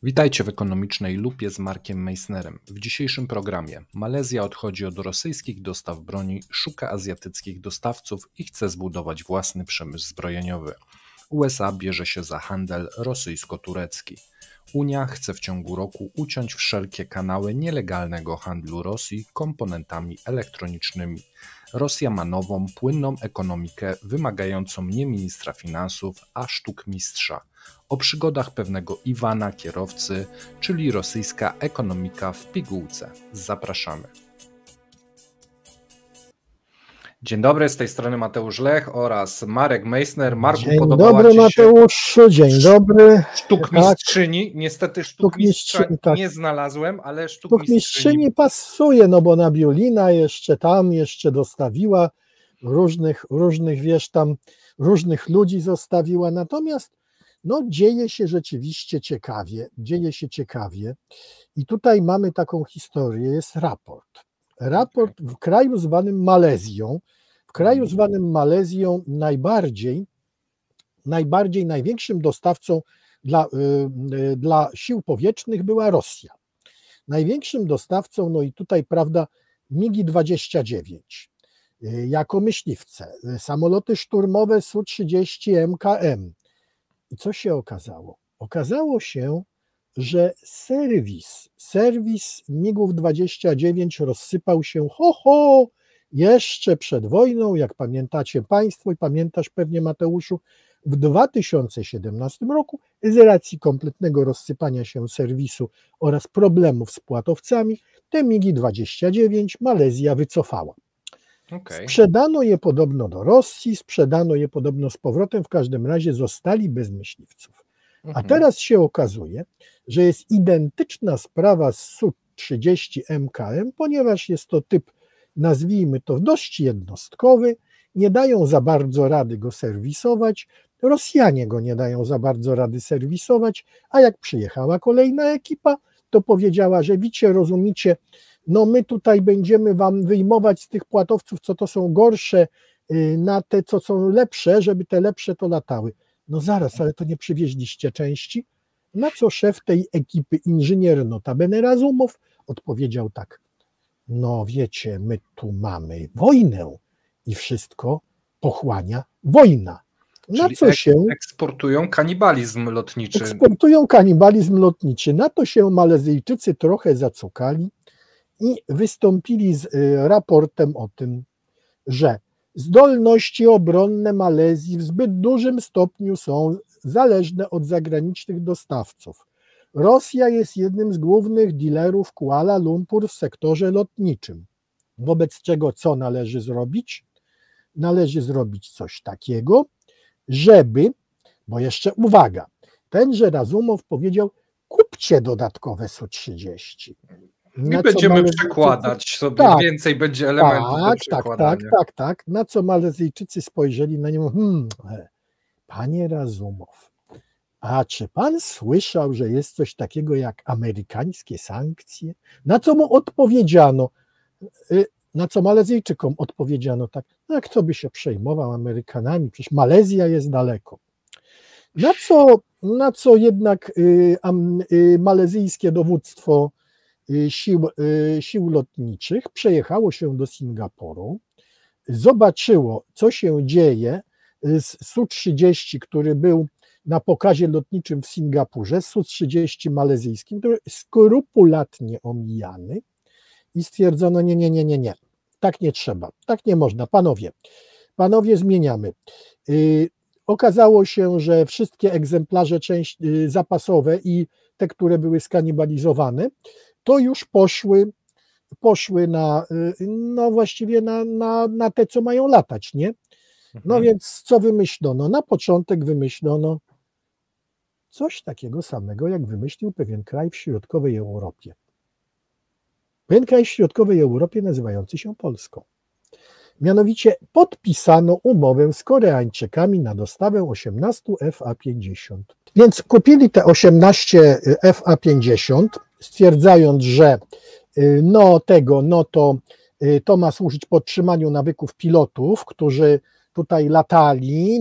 Witajcie w ekonomicznej lupie z Markiem Meissnerem. W dzisiejszym programie Malezja odchodzi od rosyjskich dostaw broni, szuka azjatyckich dostawców i chce zbudować własny przemysł zbrojeniowy. USA bierze się za handel rosyjsko-turecki. Unia chce w ciągu roku uciąć wszelkie kanały nielegalnego handlu Rosji komponentami elektronicznymi. Rosja ma nową, płynną ekonomikę wymagającą nie ministra finansów, a sztukmistrza. O przygodach pewnego Iwana, kierowcy, czyli rosyjska ekonomika w pigułce. Zapraszamy. Dzień dobry, z tej strony Mateusz Lech oraz Marek Meissner. Marku, dzień podobała dobry, Ci się Mateuszu, dzień dobry. sztukmistrzyni? Niestety sztukmistrza tak. nie znalazłem, ale Sztukmistrzyni pasuje, no bo Nabiulina jeszcze tam, jeszcze dostawiła różnych, wiesz, tam różnych ludzi zostawiła, natomiast no dzieje się rzeczywiście ciekawie i tutaj mamy taką historię, jest raport w kraju zwanym Malezją. W kraju zwanym Malezją największym dostawcą dla sił powietrznych była Rosja. Największym dostawcą, no i tutaj prawda, MiG-29 jako myśliwce, samoloty szturmowe Su-30 MKM. I co się okazało? Okazało się, że serwis MiG-29 rozsypał się jeszcze przed wojną, jak pamiętacie Państwo i pamiętasz pewnie Mateuszu, w 2017 roku z racji kompletnego rozsypania się serwisu oraz problemów z płatowcami te MiG-29 Malezja wycofała. Sprzedano je podobno do Rosji, sprzedano je podobno z powrotem, w każdym razie zostali bez myśliwców. A teraz się okazuje, że jest identyczna sprawa z Su-30 MKM, ponieważ jest to typ, nazwijmy to, dość jednostkowy, nie dają za bardzo rady go serwisować, Rosjanie go nie dają za bardzo rady serwisować, a jak przyjechała kolejna ekipa, to powiedziała, że wiecie, rozumicie, no my tutaj będziemy wam wyjmować z tych płatowców, co to są gorsze, na te, co są lepsze, żeby te lepsze to latały. No zaraz, ale to nie przywieźliście części? Na co szef tej ekipy, inżynier notabene Razumow, odpowiedział tak: no wiecie, my tu mamy wojnę i wszystko pochłania wojna. Na co się eksportują kanibalizm lotniczy. Na to się Malezyjczycy trochę zacukali i wystąpili z raportem o tym, że zdolności obronne Malezji w zbyt dużym stopniu są zależne od zagranicznych dostawców. Rosja jest jednym z głównych dealerów Kuala Lumpur w sektorze lotniczym. Wobec czego co należy zrobić? Należy zrobić coś takiego, żeby, bo jeszcze uwaga, tenże Razumow powiedział, kupcie dodatkowe Su-30. I będziemy przekładać sobie, więcej będzie elementów do przekładania. Tak. Na co Malezyjczycy spojrzeli na niego, panie Razumow, a czy pan słyszał, że jest coś takiego jak amerykańskie sankcje? Na co mu odpowiedziano, na co Malezyjczykom odpowiedziano tak, no kto by się przejmował Amerykanami, przecież Malezja jest daleko. Na co jednak malezyjskie dowództwo sił lotniczych przejechało się do Singapuru, zobaczyło, co się dzieje z Su-30, który był na pokazie lotniczym w Singapurze, Su-30 malezyjskim, który skrupulatnie omijany i stwierdzono, nie, tak nie trzeba, tak nie można, panowie zmieniamy. Okazało się, że wszystkie egzemplarze zapasowe i te, które były skanibalizowane, to już poszły na, no właściwie na te, co mają latać, nie? No więc co wymyślono? Na początek wymyślono coś takiego samego, jak wymyślił pewien kraj w środkowej Europie. Pewien kraj w środkowej Europie nazywający się Polską. Mianowicie podpisano umowę z Koreańczykami na dostawę 18 FA-50. Więc kupili te 18 FA-50, stwierdzając, że to ma służyć podtrzymaniu nawyków pilotów, którzy tutaj latali,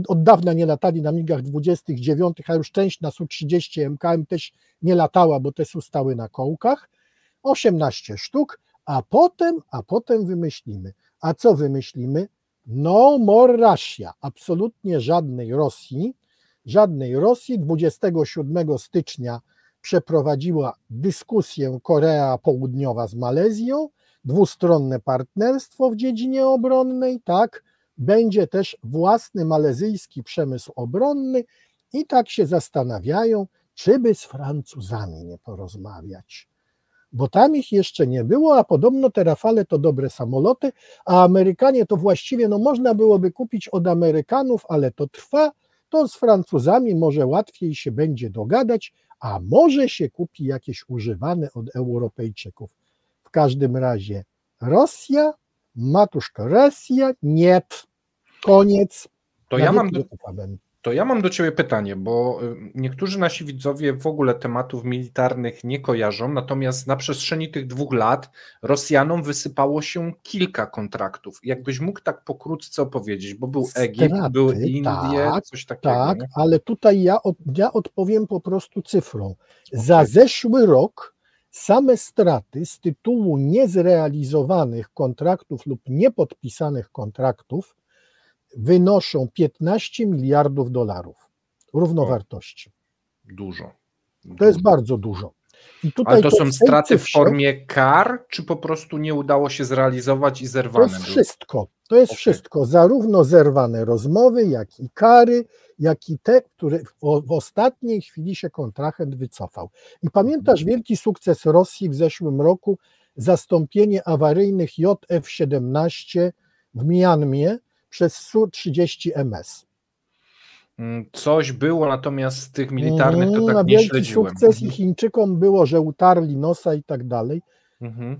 od dawna nie latali na MiG-29, a już część na Su-30 MKM też nie latała, bo te Su stały na kołkach, 18 sztuk, a potem wymyślimy. A co wymyślimy? No more Russia, absolutnie żadnej Rosji. 27 stycznia przeprowadziła dyskusję Korea Południowa z Malezją, dwustronne partnerstwo w dziedzinie obronnej, tak, będzie też własny malezyjski przemysł obronny i tak się zastanawiają, czy by z Francuzami nie porozmawiać. Bo tam ich jeszcze nie było, a podobno te Rafale to dobre samoloty, a Amerykanie to właściwie, no można byłoby kupić od Amerykanów, ale to trwa, to z Francuzami może łatwiej się będzie dogadać, a może się kupi jakieś używane od Europejczyków. W każdym razie Rosja, matuszka Rosja, nie, koniec. To ja mam do Ciebie pytanie, bo niektórzy nasi widzowie w ogóle tematów militarnych nie kojarzą, natomiast na przestrzeni tych 2 lat Rosjanom wysypało się kilka kontraktów. Jakbyś mógł tak pokrótce opowiedzieć, bo był Egipt, były Indie, coś takiego. Tak, nie? Ale tutaj ja odpowiem po prostu cyfrą. Okay. Za zeszły rok same straty z tytułu niezrealizowanych kontraktów lub niepodpisanych kontraktów wynoszą 15 miliardów dolarów równowartości. Dużo. To jest bardzo dużo. I tutaj ale to są straty w formie kar, czy po prostu nie udało się zrealizować i zerwane? To jest wszystko. To jest wszystko. Zarówno zerwane rozmowy, jak i kary, jak i te, które w ostatniej chwili się kontrahent wycofał. I pamiętasz wielki sukces Rosji w zeszłym roku, zastąpienie awaryjnych JF-17 w Mjanmie przez Su-30MS. Coś było, natomiast z tych militarnych to tak nie śledziłem. Wielki sukces i Chińczykom było, że utarli nosa i tak dalej.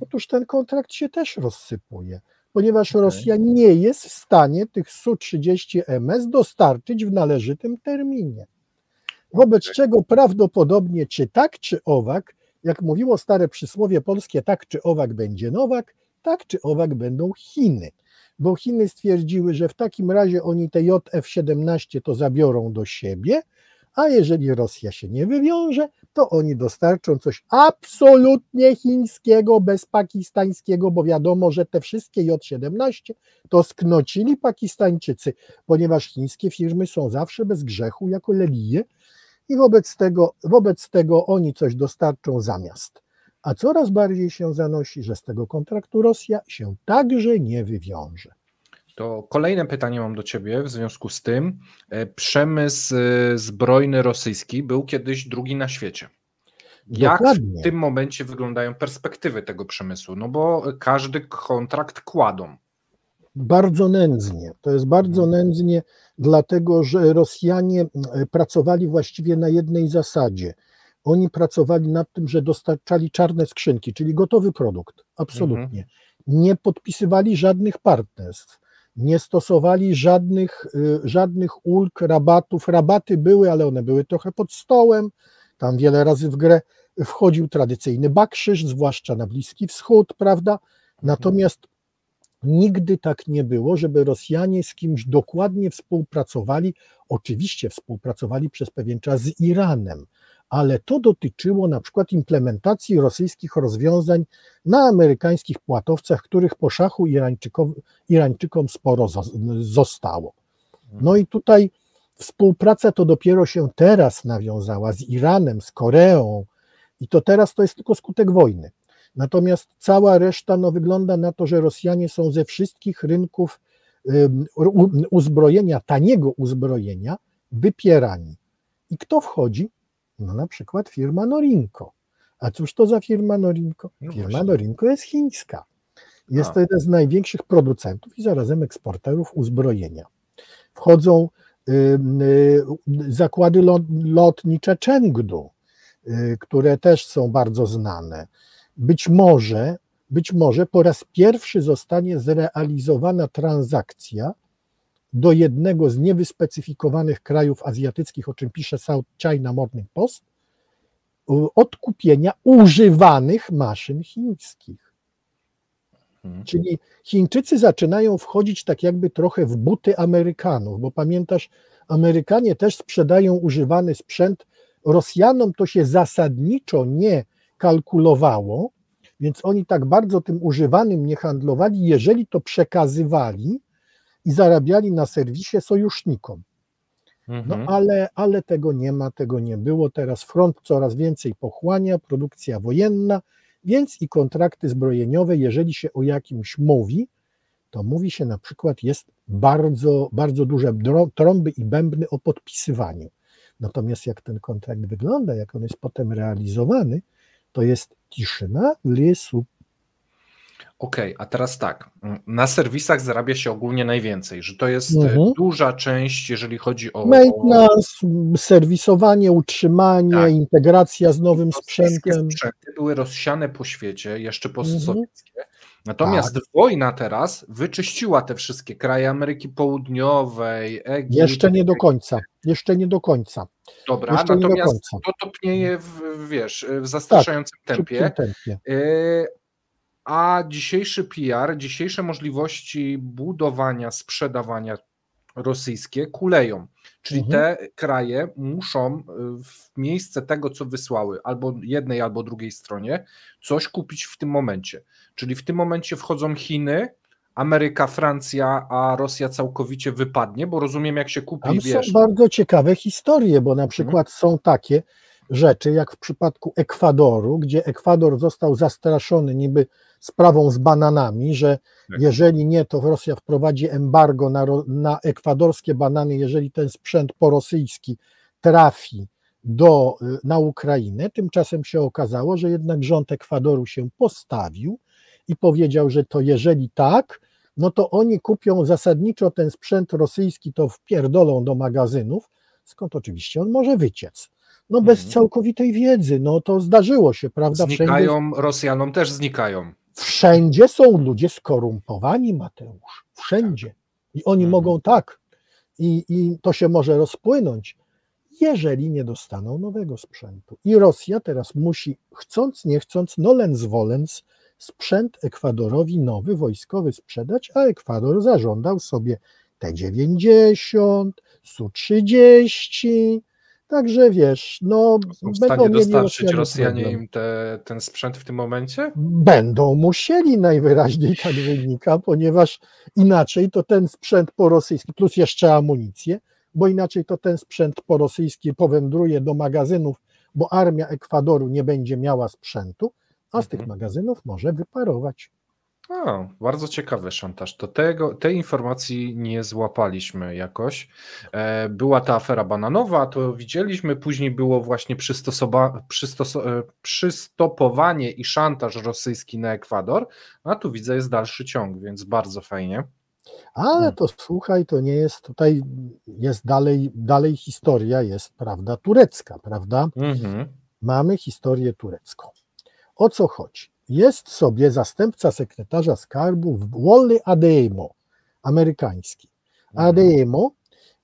Otóż ten kontrakt się też rozsypuje, ponieważ Rosja nie jest w stanie tych Su-30MS dostarczyć w należytym terminie. Wobec czego prawdopodobnie czy tak, czy owak, jak mówiło stare przysłowie polskie, tak czy owak będzie Nowak, tak czy owak będą Chiny. Bo Chiny stwierdziły, że w takim razie oni te JF-17 to zabiorą do siebie, a jeżeli Rosja się nie wywiąże, to oni dostarczą coś absolutnie chińskiego, bez pakistańskiego, bo wiadomo, że te wszystkie J-17 to sknocili Pakistańczycy, ponieważ chińskie firmy są zawsze bez grzechu jako lelije i wobec tego oni coś dostarczą zamiast. A coraz bardziej się zanosi, że z tego kontraktu Rosja się także nie wywiąże. To kolejne pytanie mam do Ciebie w związku z tym. Przemysł zbrojny rosyjski był kiedyś drugi na świecie. Dokładnie. Jak w tym momencie wyglądają perspektywy tego przemysłu? No bo każdy kontrakt kładą. Bardzo nędznie. To jest bardzo nędznie, dlatego że Rosjanie pracowali właściwie na jednej zasadzie. Oni pracowali nad tym, że dostarczali czarne skrzynki, czyli gotowy produkt, absolutnie. Nie podpisywali żadnych partnerstw, nie stosowali żadnych ulg, rabatów. Rabaty były, ale one były trochę pod stołem. Tam wiele razy w grę wchodził tradycyjny bakszysz, zwłaszcza na Bliski Wschód, prawda? Natomiast nigdy tak nie było, żeby Rosjanie z kimś dokładnie współpracowali. Oczywiście współpracowali przez pewien czas z Iranem, ale to dotyczyło na przykład implementacji rosyjskich rozwiązań na amerykańskich płatowcach, których po szachu Irańczykom sporo zostało. No i tutaj współpraca to dopiero się teraz nawiązała z Iranem, z Koreą i to teraz to jest tylko skutek wojny. Natomiast cała reszta wygląda na to, że Rosjanie są ze wszystkich rynków uzbrojenia, taniego uzbrojenia wypierani. I kto wchodzi? No na przykład firma Norinco. A cóż to za firma Norinco? Firma Norinco jest chińska. Jest to jeden z największych producentów i zarazem eksporterów uzbrojenia. Wchodzą zakłady lotnicze Chengdu, które też są bardzo znane. Być może po raz pierwszy zostanie zrealizowana transakcja do jednego z niewyspecyfikowanych krajów azjatyckich, o czym pisze South China Morning Post, odkupienia używanych maszyn chińskich. Czyli Chińczycy zaczynają wchodzić tak jakby trochę w buty Amerykanów, bo pamiętasz, Amerykanie też sprzedają używany sprzęt. Rosjanom to się zasadniczo nie kalkulowało, więc oni tak bardzo tym używanym nie handlowali, jeżeli to przekazywali i zarabiali na serwisie sojusznikom. No ale tego nie ma, tego nie było. Teraz front coraz więcej pochłania, produkcja wojenna, więc i kontrakty zbrojeniowe, jeżeli się o jakimś mówi, to mówi się na przykład, jest bardzo, bardzo duże trąby i bębny o podpisywaniu. Natomiast jak ten kontrakt wygląda, jak on jest potem realizowany, to jest tiszyna w lesu. Okej, a teraz tak, na serwisach zarabia się ogólnie najwięcej, że to jest duża część, jeżeli chodzi o... Maintenance, serwisowanie, utrzymanie, Tak. integracja z nowym sprzętem. Sprzęty były rozsiane po świecie, jeszcze postsowieckie. Natomiast wojna teraz wyczyściła te wszystkie kraje Ameryki Południowej, Egipt. Jeszcze nie do końca, jeszcze nie do końca. Dobra, jeszcze natomiast to topnieje w zastraszającym tempie. A dzisiejszy PR, dzisiejsze możliwości budowania, sprzedawania rosyjskie kuleją. Czyli te kraje muszą w miejsce tego, co wysłały, albo jednej, albo drugiej stronie, coś kupić w tym momencie. Czyli w tym momencie wchodzą Chiny, Ameryka, Francja, a Rosja całkowicie wypadnie, bo rozumiem, jak się kupi, tam są bardzo ciekawe historie, bo na przykład są takie rzeczy, jak w przypadku Ekwadoru, gdzie Ekwador został zastraszony niby sprawą z bananami, że jeżeli nie, to Rosja wprowadzi embargo na ekwadorskie banany, jeżeli ten sprzęt porosyjski trafi na Ukrainę. Tymczasem się okazało, że jednak rząd Ekwadoru się postawił i powiedział, że to jeżeli tak, no to oni kupią zasadniczo ten sprzęt rosyjski, to wpierdolą do magazynów, skąd oczywiście on może wyciec. No bez całkowitej wiedzy, no to zdarzyło się, prawda? Znikają, Rosjanom też znikają. Wszędzie są ludzie skorumpowani, Mateusz, wszędzie. I oni mogą tak, i to się może rozpłynąć, jeżeli nie dostaną nowego sprzętu. I Rosja teraz musi, chcąc, nie chcąc, nolens volens, sprzęt Ekwadorowi nowy, wojskowy sprzedać, a Ekwador zażądał sobie T-90, Su-30, także wiesz, no są w stanie dostarczyć Rosjanie im ten sprzęt w tym momencie? Będą musieli najwyraźniej, tak wynika, ponieważ inaczej to ten sprzęt porosyjski, plus jeszcze amunicję, bo inaczej to ten sprzęt porosyjski powędruje do magazynów, bo armia Ekwadoru nie będzie miała sprzętu, a z tych magazynów może wyparować. Bardzo ciekawy szantaż. To tej informacji nie złapaliśmy jakoś. Była ta afera bananowa, to widzieliśmy, później było właśnie przystopowanie i szantaż rosyjski na Ekwador, a tu widzę jest dalszy ciąg, więc bardzo fajnie. Ale to słuchaj, to nie jest, tutaj jest dalej historia jest, prawda, turecka, prawda? Mamy historię turecką. O co chodzi? Jest sobie zastępca sekretarza skarbu Wally Adeyemo, amerykański. Adeyemo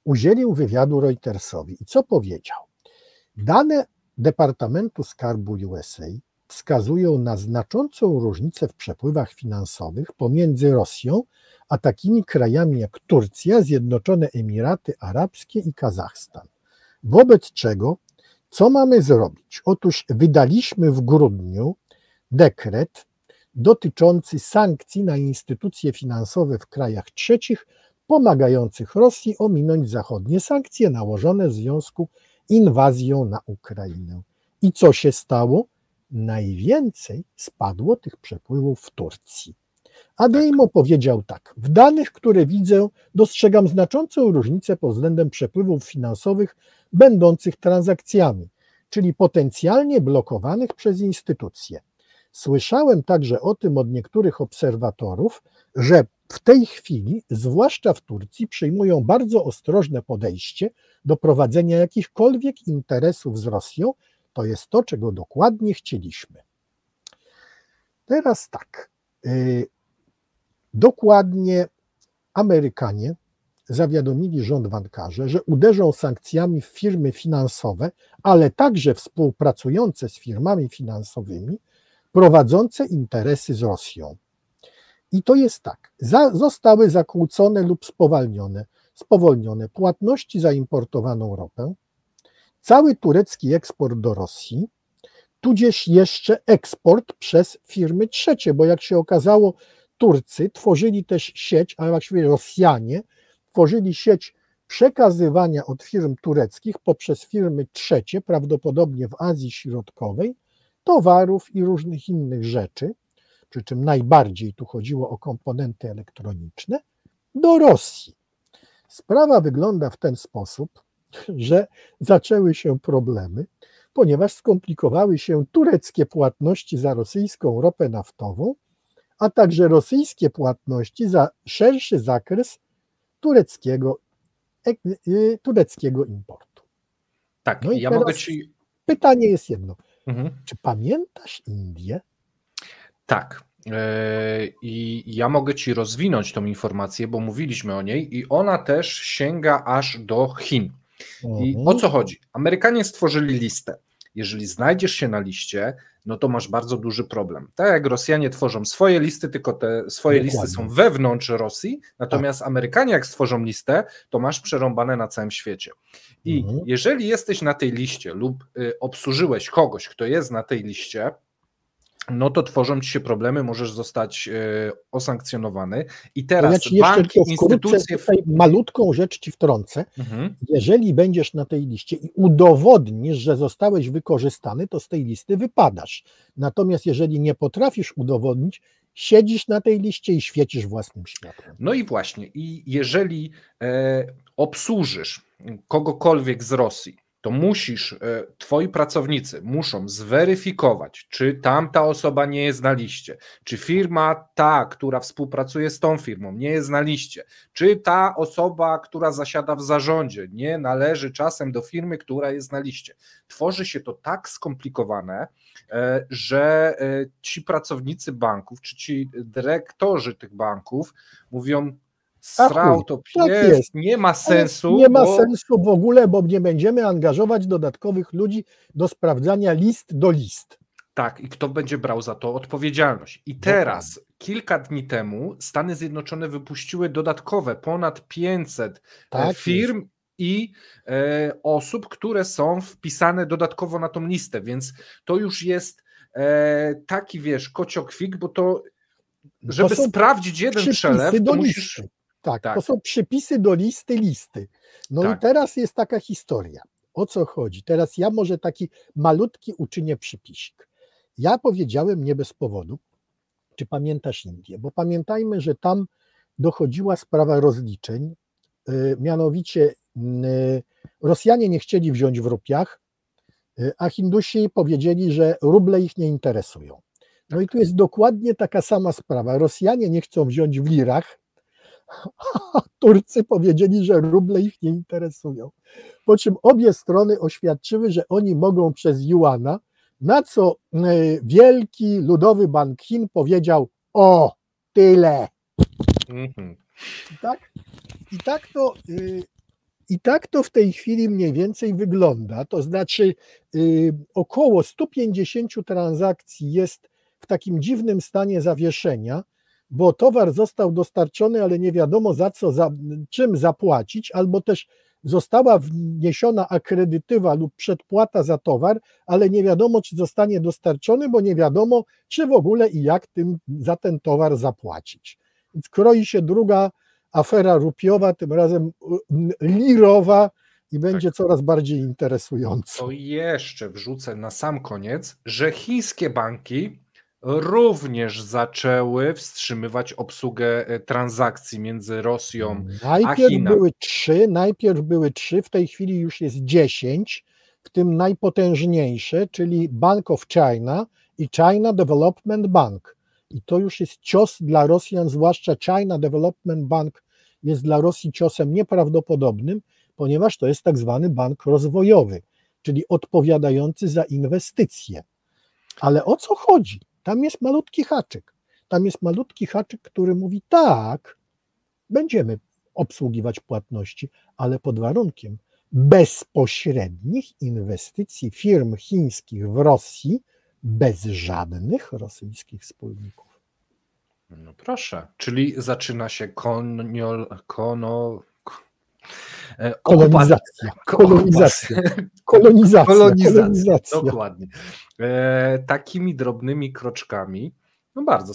udzielił wywiadu Reutersowi i co powiedział? Dane Departamentu Skarbu USA wskazują na znaczącą różnicę w przepływach finansowych pomiędzy Rosją a takimi krajami jak Turcja, Zjednoczone Emiraty Arabskie i Kazachstan. Wobec czego, co mamy zrobić? Otóż wydaliśmy w grudniu dekret dotyczący sankcji na instytucje finansowe w krajach trzecich, pomagających Rosji ominąć zachodnie sankcje nałożone w związku z inwazją na Ukrainę. I co się stało? Najwięcej spadło tych przepływów w Turcji. Adeyemo powiedział tak: w danych, które widzę, dostrzegam znaczącą różnicę pod względem przepływów finansowych będących transakcjami, czyli potencjalnie blokowanych przez instytucje. Słyszałem także o tym od niektórych obserwatorów, że w tej chwili, zwłaszcza w Turcji, przyjmują bardzo ostrożne podejście do prowadzenia jakichkolwiek interesów z Rosją. To jest to, czego dokładnie chcieliśmy. Teraz tak. Dokładnie Amerykanie zawiadomili rząd w Ankarze, że uderzą sankcjami w firmy finansowe, ale także współpracujące z firmami finansowymi, prowadzące interesy z Rosją. I to jest tak, zostały zakłócone lub spowolnione płatności za importowaną ropę, cały turecki eksport do Rosji, tudzież jeszcze eksport przez firmy trzecie, bo jak się okazało, Turcy tworzyli też sieć, a właściwie Rosjanie tworzyli sieć przekazywania od firm tureckich poprzez firmy trzecie, prawdopodobnie w Azji Środkowej, towarów i różnych innych rzeczy, przy czym najbardziej tu chodziło o komponenty elektroniczne, do Rosji. Sprawa wygląda w ten sposób, że zaczęły się problemy, ponieważ skomplikowały się tureckie płatności za rosyjską ropę naftową, a także rosyjskie płatności za szerszy zakres tureckiego importu. Tak, no i ja mogę ci... Pytanie jest jedno. Czy pamiętasz Indię? Tak. I ja mogę ci rozwinąć tą informację, bo mówiliśmy o niej i ona też sięga aż do Chin. I o co chodzi? Amerykanie stworzyli listę. Jeżeli znajdziesz się na liście, no to masz bardzo duży problem. Tak jak Rosjanie tworzą swoje listy, tylko te swoje listy są wewnątrz Rosji, natomiast Amerykanie jak stworzą listę, to masz przerąbane na całym świecie. I jeżeli jesteś na tej liście lub obsłużyłeś kogoś, kto jest na tej liście, no to tworzą ci się problemy, możesz zostać osankcjonowany. I teraz banki, instytucje... Tutaj malutką rzecz ci wtrącę. Jeżeli będziesz na tej liście i udowodnisz, że zostałeś wykorzystany, to z tej listy wypadasz. Natomiast jeżeli nie potrafisz udowodnić, siedzisz na tej liście i świecisz własnym światłem. No i właśnie, i jeżeli obsłużysz kogokolwiek z Rosji, to twoi pracownicy muszą zweryfikować, czy tamta osoba nie jest na liście, czy firma ta, która współpracuje z tą firmą, nie jest na liście, czy ta osoba, która zasiada w zarządzie, nie należy czasem do firmy, która jest na liście. Tworzy się to tak skomplikowane, że ci pracownicy banków, czy ci dyrektorzy tych banków mówią: srał to pies, nie ma sensu. Nie ma sensu w ogóle, bo nie będziemy angażować dodatkowych ludzi do sprawdzania list do list. Tak, i kto będzie brał za to odpowiedzialność? I teraz, kilka dni temu Stany Zjednoczone wypuściły dodatkowe ponad 500 firm i osób, które są wpisane dodatkowo na tą listę, więc to już jest taki, kociokwik, bo to, żeby sprawdzić jeden przelew, to musisz... Tak, to są przypisy do listy. No i teraz jest taka historia. O co chodzi? Teraz ja może taki malutki uczynię przypisik. Ja powiedziałem nie bez powodu, czy pamiętasz Indię, bo pamiętajmy, że tam dochodziła sprawa rozliczeń, mianowicie Rosjanie nie chcieli wziąć w rupiach, a Hindusi powiedzieli, że ruble ich nie interesują. No i tu jest dokładnie taka sama sprawa. Rosjanie nie chcą wziąć w lirach, a Turcy powiedzieli, że ruble ich nie interesują. Po czym obie strony oświadczyły, że oni mogą przez juana, na co Wielki Ludowy Bank Chin powiedział: o, tyle. I tak to w tej chwili mniej więcej wygląda. To znaczy około 150 transakcji jest w takim dziwnym stanie zawieszenia, bo towar został dostarczony, ale nie wiadomo za co, czym zapłacić, albo też została wniesiona akredytywa lub przedpłata za towar, ale nie wiadomo, czy zostanie dostarczony, bo nie wiadomo, czy w ogóle i jak za ten towar zapłacić. Więc kroi się druga afera rupiowa, tym razem lirowa, i będzie coraz bardziej interesująco. To jeszcze wrzucę na sam koniec, że chińskie banki również zaczęły wstrzymywać obsługę transakcji między Rosją a Chinami. Najpierw były 3, w tej chwili już jest 10, w tym najpotężniejsze, czyli Bank of China i China Development Bank. I to już jest cios dla Rosjan, zwłaszcza China Development Bank jest dla Rosji ciosem nieprawdopodobnym, ponieważ to jest tak zwany bank rozwojowy, czyli odpowiadający za inwestycje. Ale o co chodzi? Tam jest malutki haczyk. Który mówi: tak, będziemy obsługiwać płatności, ale pod warunkiem bezpośrednich inwestycji firm chińskich w Rosji bez żadnych rosyjskich wspólników. No proszę, czyli zaczyna się Kolonizacja, kolonizacja, kolonizacja. Dokładnie. Takimi drobnymi kroczkami, no bardzo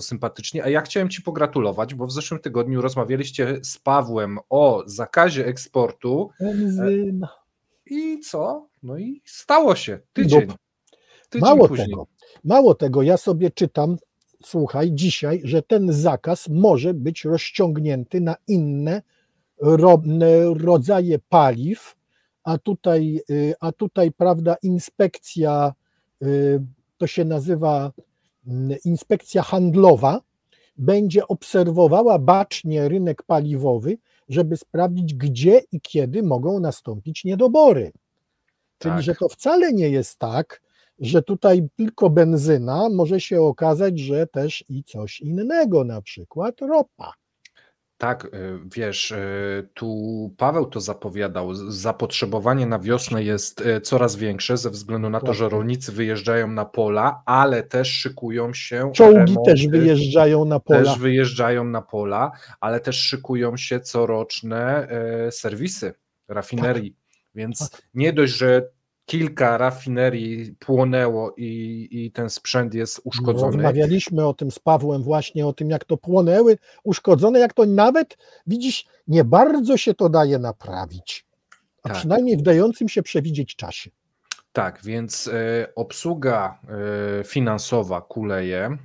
sympatycznie, a ja chciałem Ci pogratulować, bo w zeszłym tygodniu rozmawialiście z Pawłem o zakazie eksportu. Benzyna. I co? No i stało się, tydzień Mało tego, ja sobie czytam, słuchaj, dzisiaj, że ten zakaz może być rozciągnięty na inne rodzaje paliw, a tutaj, prawda, inspekcja, to się nazywa inspekcja handlowa, będzie obserwowała bacznie rynek paliwowy, żeby sprawdzić, gdzie i kiedy mogą nastąpić niedobory. Czyli, że to wcale nie jest tak, że tutaj tylko benzyna, może się okazać, że też i coś innego, na przykład ropa. Tak, wiesz, tu Paweł to zapowiadał, zapotrzebowanie na wiosnę jest coraz większe ze względu na to, że rolnicy wyjeżdżają na pola, ale też szykują się czołgi remonty, też wyjeżdżają na pola. Ale też szykują się coroczne serwisy rafinerii, więc nie dość, że kilka rafinerii płonęło i ten sprzęt jest uszkodzony. Rozmawialiśmy o tym z Pawłem właśnie, o tym jak to płonęły, uszkodzone, jak to nawet, widzisz, nie bardzo się to daje naprawić, a przynajmniej w dającym się przewidzieć czasie. Tak, więc obsługa finansowa kuleje,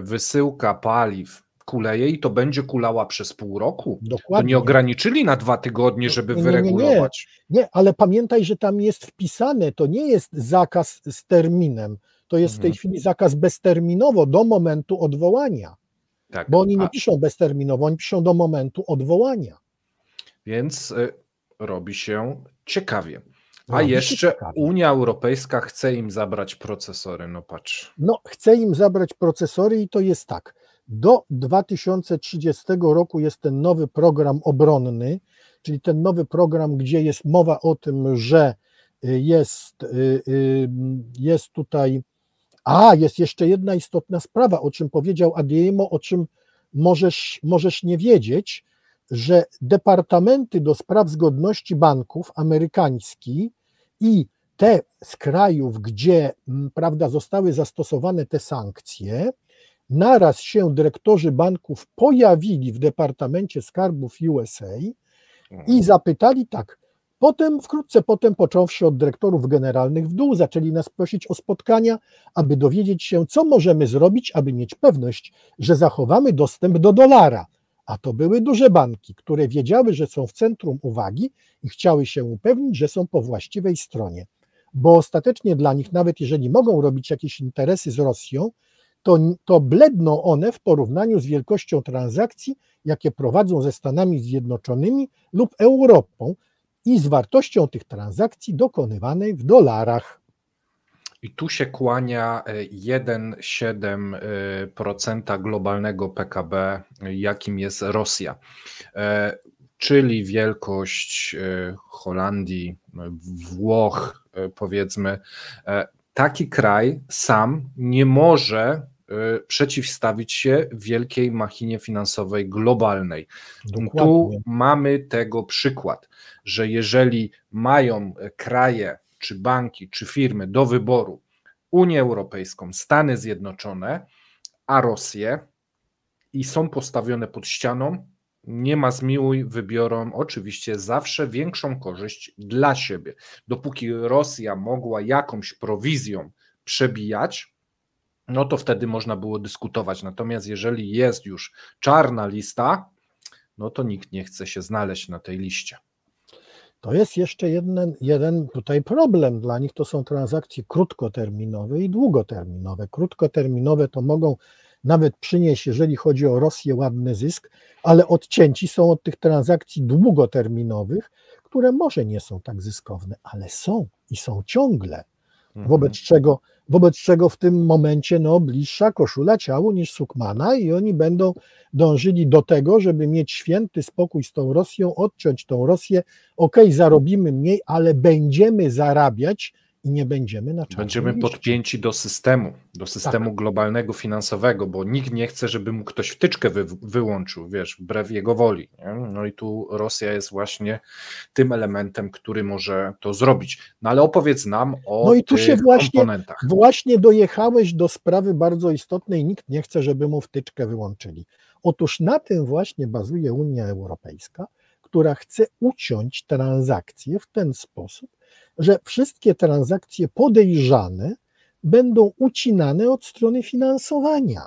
wysyłka paliw kuleje i to będzie kulała przez pół roku. Dokładnie. To nie ograniczyli na 2 tygodnie, żeby wyregulować. Nie, ale pamiętaj, że tam jest wpisane, to nie jest zakaz z terminem, to jest w tej chwili zakaz bezterminowo do momentu odwołania. Tak, bo oni nie piszą bezterminowo, oni piszą do momentu odwołania. Więc robi się ciekawie. A jeszcze Unia Europejska chce im zabrać procesory, no patrz. No, chce im zabrać procesory i to jest tak. Do 2030 roku jest ten nowy program obronny, czyli ten nowy program, gdzie jest mowa o tym, że jest tutaj, jest jeszcze jedna istotna sprawa, o czym powiedział Adeyemo, o czym możesz nie wiedzieć, że departamenty do spraw zgodności banków amerykański i te z krajów, gdzie, prawda, zostały zastosowane te sankcje, naraz się dyrektorzy banków pojawili w Departamencie Skarbów USA i zapytali tak. Wkrótce potem, począwszy od dyrektorów generalnych w dół, zaczęli nas prosić o spotkania, aby dowiedzieć się, co możemy zrobić, aby mieć pewność, że zachowamy dostęp do dolara. A to były duże banki, które wiedziały, że są w centrum uwagi i chciały się upewnić, że są po właściwej stronie. Bo ostatecznie dla nich, nawet jeżeli mogą robić jakieś interesy z Rosją, to bledną one w porównaniu z wielkością transakcji, jakie prowadzą ze Stanami Zjednoczonymi lub Europą i z wartością tych transakcji dokonywanej w dolarach. I tu się kłania 1,7% globalnego PKB, jakim jest Rosja, czyli wielkość Holandii, Włoch, powiedzmy. Taki kraj sam nie może przeciwstawić się wielkiej machinie finansowej globalnej. Dokładnie. Tu mamy tego przykład, że jeżeli mają kraje, czy banki, czy firmy do wyboru Unię Europejską, Stany Zjednoczone, a Rosję i są postawione pod ścianą, nie ma zmiłuj, wybiorą oczywiście zawsze większą korzyść dla siebie. Dopóki Rosja mogła jakąś prowizją przebijać, no to wtedy można było dyskutować. Natomiast jeżeli jest już czarna lista, no to nikt nie chce się znaleźć na tej liście. To jest jeszcze jeden tutaj problem. Dla nich to są transakcje krótkoterminowe i długoterminowe. Krótkoterminowe to mogą nawet przynieść, jeżeli chodzi o Rosję, ładny zysk, ale odcięci są od tych transakcji długoterminowych, które może nie są tak zyskowne, ale są i są ciągle. Wobec czego w tym momencie bliższa koszula ciału niż sukmana i oni będą dążyli do tego, żeby mieć święty spokój z tą Rosją, odciąć tą Rosję, zarobimy mniej, ale będziemy zarabiać i nie będziemy na czarno Będziemy jeździć. podpięci do systemu globalnego, finansowego, bo nikt nie chce, żeby mu ktoś wtyczkę wyłączył, wiesz, wbrew jego woli. Nie? No i tu Rosja jest właśnie tym elementem, który może to zrobić. No ale opowiedz nam o i tu tych się komponentach. właśnie dojechałeś do sprawy bardzo istotnej, nikt nie chce, żeby mu wtyczkę wyłączyli. Otóż na tym właśnie bazuje Unia Europejska, która chce uciąć transakcje w ten sposób, że wszystkie transakcje podejrzane będą ucinane od strony finansowania.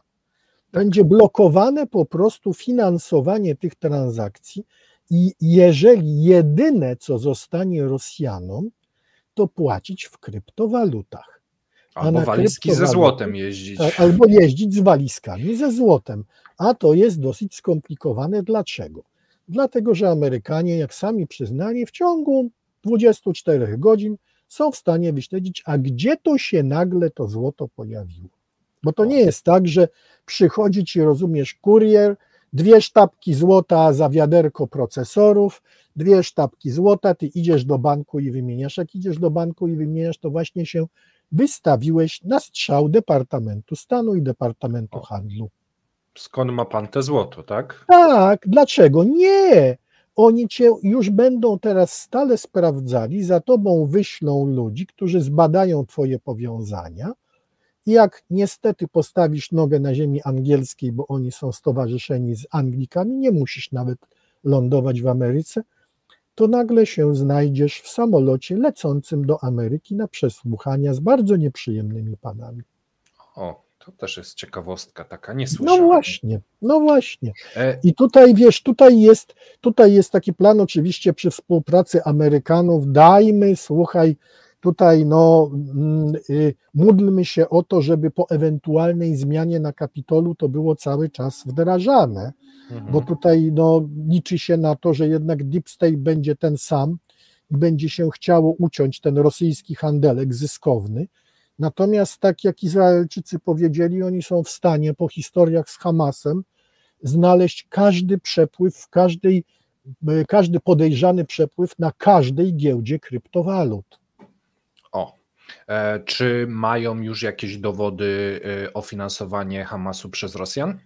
Będzie blokowane po prostu finansowanie tych transakcji i jeżeli jedyne, co zostanie Rosjanom, to płacić w kryptowalutach. Albo walizki ze złotem jeździć. Albo jeździć z walizkami ze złotem. A to jest dosyć skomplikowane. Dlaczego? Dlatego, że Amerykanie, jak sami przyznali, w ciągu 24 godzin są w stanie wyśledzić, a gdzie to się nagle to złoto pojawiło. Bo to nie jest tak, że przychodzi ci, rozumiesz, kurier, 2 sztabki złota za wiaderko procesorów, 2 sztabki złota, ty idziesz do banku i wymieniasz. Jak idziesz do banku i wymieniasz, to właśnie się wystawiłeś na strzał Departamentu Stanu i Departamentu Handlu. Skąd ma pan te złoto, tak? Tak, dlaczego? Nie! Oni cię już będą teraz stale sprawdzali, za tobą wyślą ludzi, którzy zbadają twoje powiązania i jak niestety postawisz nogę na ziemi angielskiej, bo oni są stowarzyszeni z Anglikami, nie musisz nawet lądować w Ameryce, to nagle się znajdziesz w samolocie lecącym do Ameryki na przesłuchania z bardzo nieprzyjemnymi panami. O, to też jest ciekawostka taka, nie słyszałem. No właśnie. I tutaj, wiesz, tutaj jest taki plan oczywiście przy współpracy Amerykanów, słuchaj, tutaj módlmy się o to, żeby po ewentualnej zmianie na Kapitolu to było cały czas wdrażane, bo tutaj liczy się na to, że jednak Deep State będzie ten sam i będzie się chciało uciąć ten rosyjski handelek zyskowny. Natomiast tak jak Izraelczycy powiedzieli, oni są w stanie po historiach z Hamasem znaleźć każdy przepływ, każdy podejrzany przepływ na każdej giełdzie kryptowalut. Czy mają już jakieś dowody o finansowanie Hamasu przez Rosjan?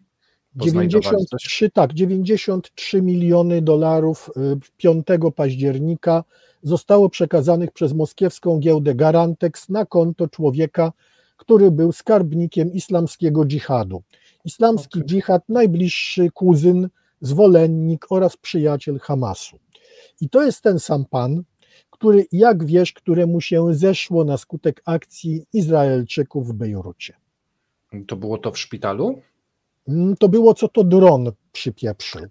93 miliony dolarów 5 października zostało przekazanych przez moskiewską giełdę Garantex na konto człowieka, który był skarbnikiem islamskiego dżihadu. Islamski dżihad, najbliższy kuzyn, zwolennik oraz przyjaciel Hamasu. I to jest ten sam pan, który, jak wiesz, któremu się zeszło na skutek akcji Izraelczyków w Bejrucie. To było to w szpitalu? To było, co to dron przypieprzył.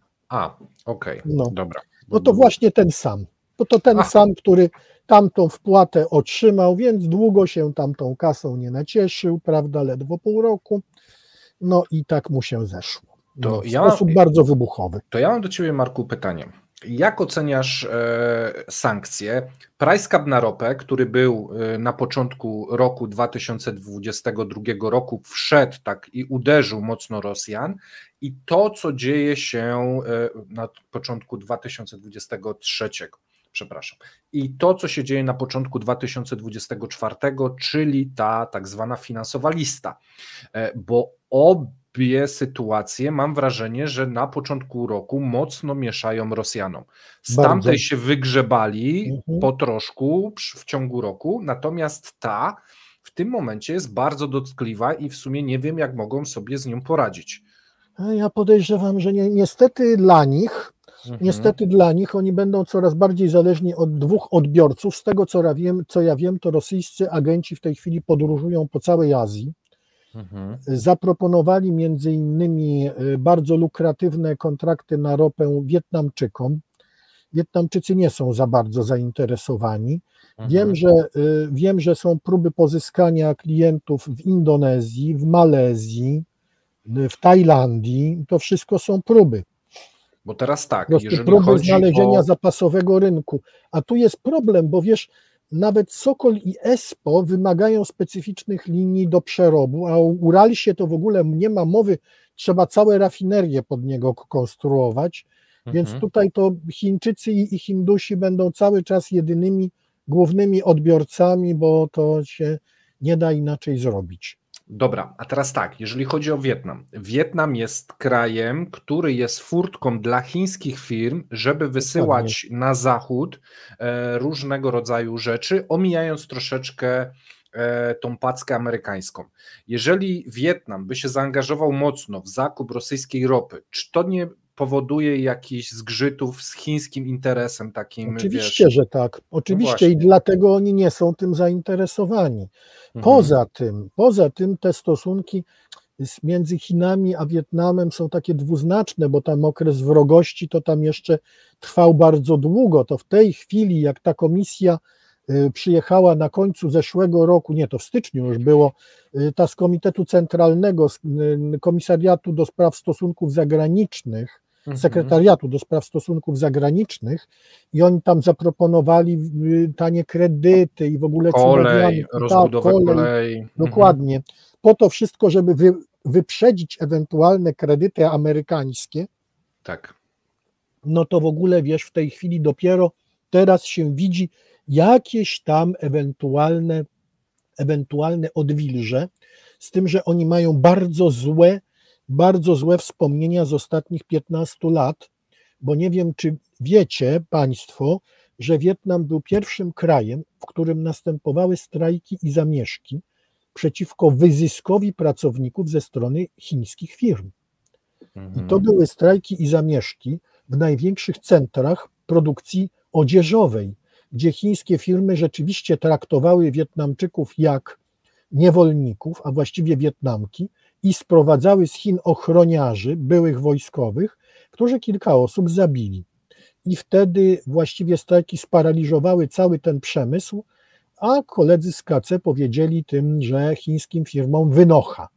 Okej, dobra. No to właśnie ten sam. To ten sam, który tamtą wpłatę otrzymał, więc długo się tamtą kasą nie nacieszył, prawda, ledwo pół roku. No i tak mu się zeszło. W sposób bardzo wybuchowy. To ja mam do ciebie, Marku, pytanie. Jak oceniasz sankcje? Price cap na ropę, który był na początku roku 2022 roku, wszedł tak i uderzył mocno Rosjan, i to, co dzieje się na początku 2023, i to, co się dzieje na początku 2024, czyli ta tak zwana finansowa lista, bo obie sytuacje, mam wrażenie, że na początku roku mocno mieszają Rosjanom. Z tamtej się wygrzebali po troszku w ciągu roku, natomiast ta w tym momencie jest bardzo dotkliwa i w sumie nie wiem, jak mogą sobie z nią poradzić. Ja podejrzewam, że niestety dla nich oni będą coraz bardziej zależni od 2 odbiorców. Z tego, co ja wiem, to rosyjscy agenci w tej chwili podróżują po całej Azji. Zaproponowali między innymi bardzo lukratywne kontrakty na ropę Wietnamczykom. Wietnamczycy nie są za bardzo zainteresowani. Wiem, że są próby pozyskania klientów w Indonezji, w Malezji, w Tajlandii. To wszystko są próby. Bo teraz tak, jeżeli próby znalezienia zapasowego rynku. A tu jest problem, bo wiesz, nawet Sokol i Espo wymagają specyficznych linii do przerobu, a o Uralsie to w ogóle nie ma mowy, trzeba całe rafinerie pod niego konstruować, więc tutaj to Chińczycy i Hindusi będą cały czas jedynymi głównymi odbiorcami, bo to się nie da inaczej zrobić. Dobra, a teraz tak, jeżeli chodzi o Wietnam. Wietnam jest krajem, który jest furtką dla chińskich firm, żeby wysyłać na zachód różnego rodzaju rzeczy, omijając troszeczkę tą packę amerykańską. Jeżeli Wietnam by się zaangażował mocno w zakup rosyjskiej ropy, czy to nie powoduje jakichś zgrzytów z chińskim interesem takim? Oczywiście, wiesz, że tak. Oczywiście no i dlatego oni nie są tym zainteresowani. Poza tym te stosunki między Chinami a Wietnamem są takie dwuznaczne, bo tam okres wrogości to tam jeszcze trwał bardzo długo. To w tej chwili, jak ta komisja przyjechała na końcu zeszłego roku, nie, to w styczniu już było, ta z Komitetu Centralnego, z Komisariatu do Spraw Stosunków Zagranicznych, Sekretariatu do Spraw Stosunków Zagranicznych i oni tam zaproponowali tanie kredyty i w ogóle rozbudowę kolei. Dokładnie. Po to wszystko, żeby wyprzedzić ewentualne kredyty amerykańskie. Tak. No to w ogóle, wiesz, w tej chwili dopiero teraz się widzi jakieś tam ewentualne odwilże, z tym, że oni mają bardzo złe wspomnienia z ostatnich 15 lat, bo nie wiem, czy wiecie Państwo, że Wietnam był pierwszym krajem, w którym następowały strajki i zamieszki przeciwko wyzyskowi pracowników ze strony chińskich firm. I to były strajki i zamieszki w największych centrach produkcji odzieżowej, gdzie chińskie firmy rzeczywiście traktowały Wietnamczyków jak niewolników, a właściwie Wietnamki, i sprowadzały z Chin ochroniarzy, byłych wojskowych, którzy kilka osób zabili. I wtedy właściwie strajki sparaliżowały cały ten przemysł, a koledzy z KC powiedzieli tym, że chińskim firmom wynocha.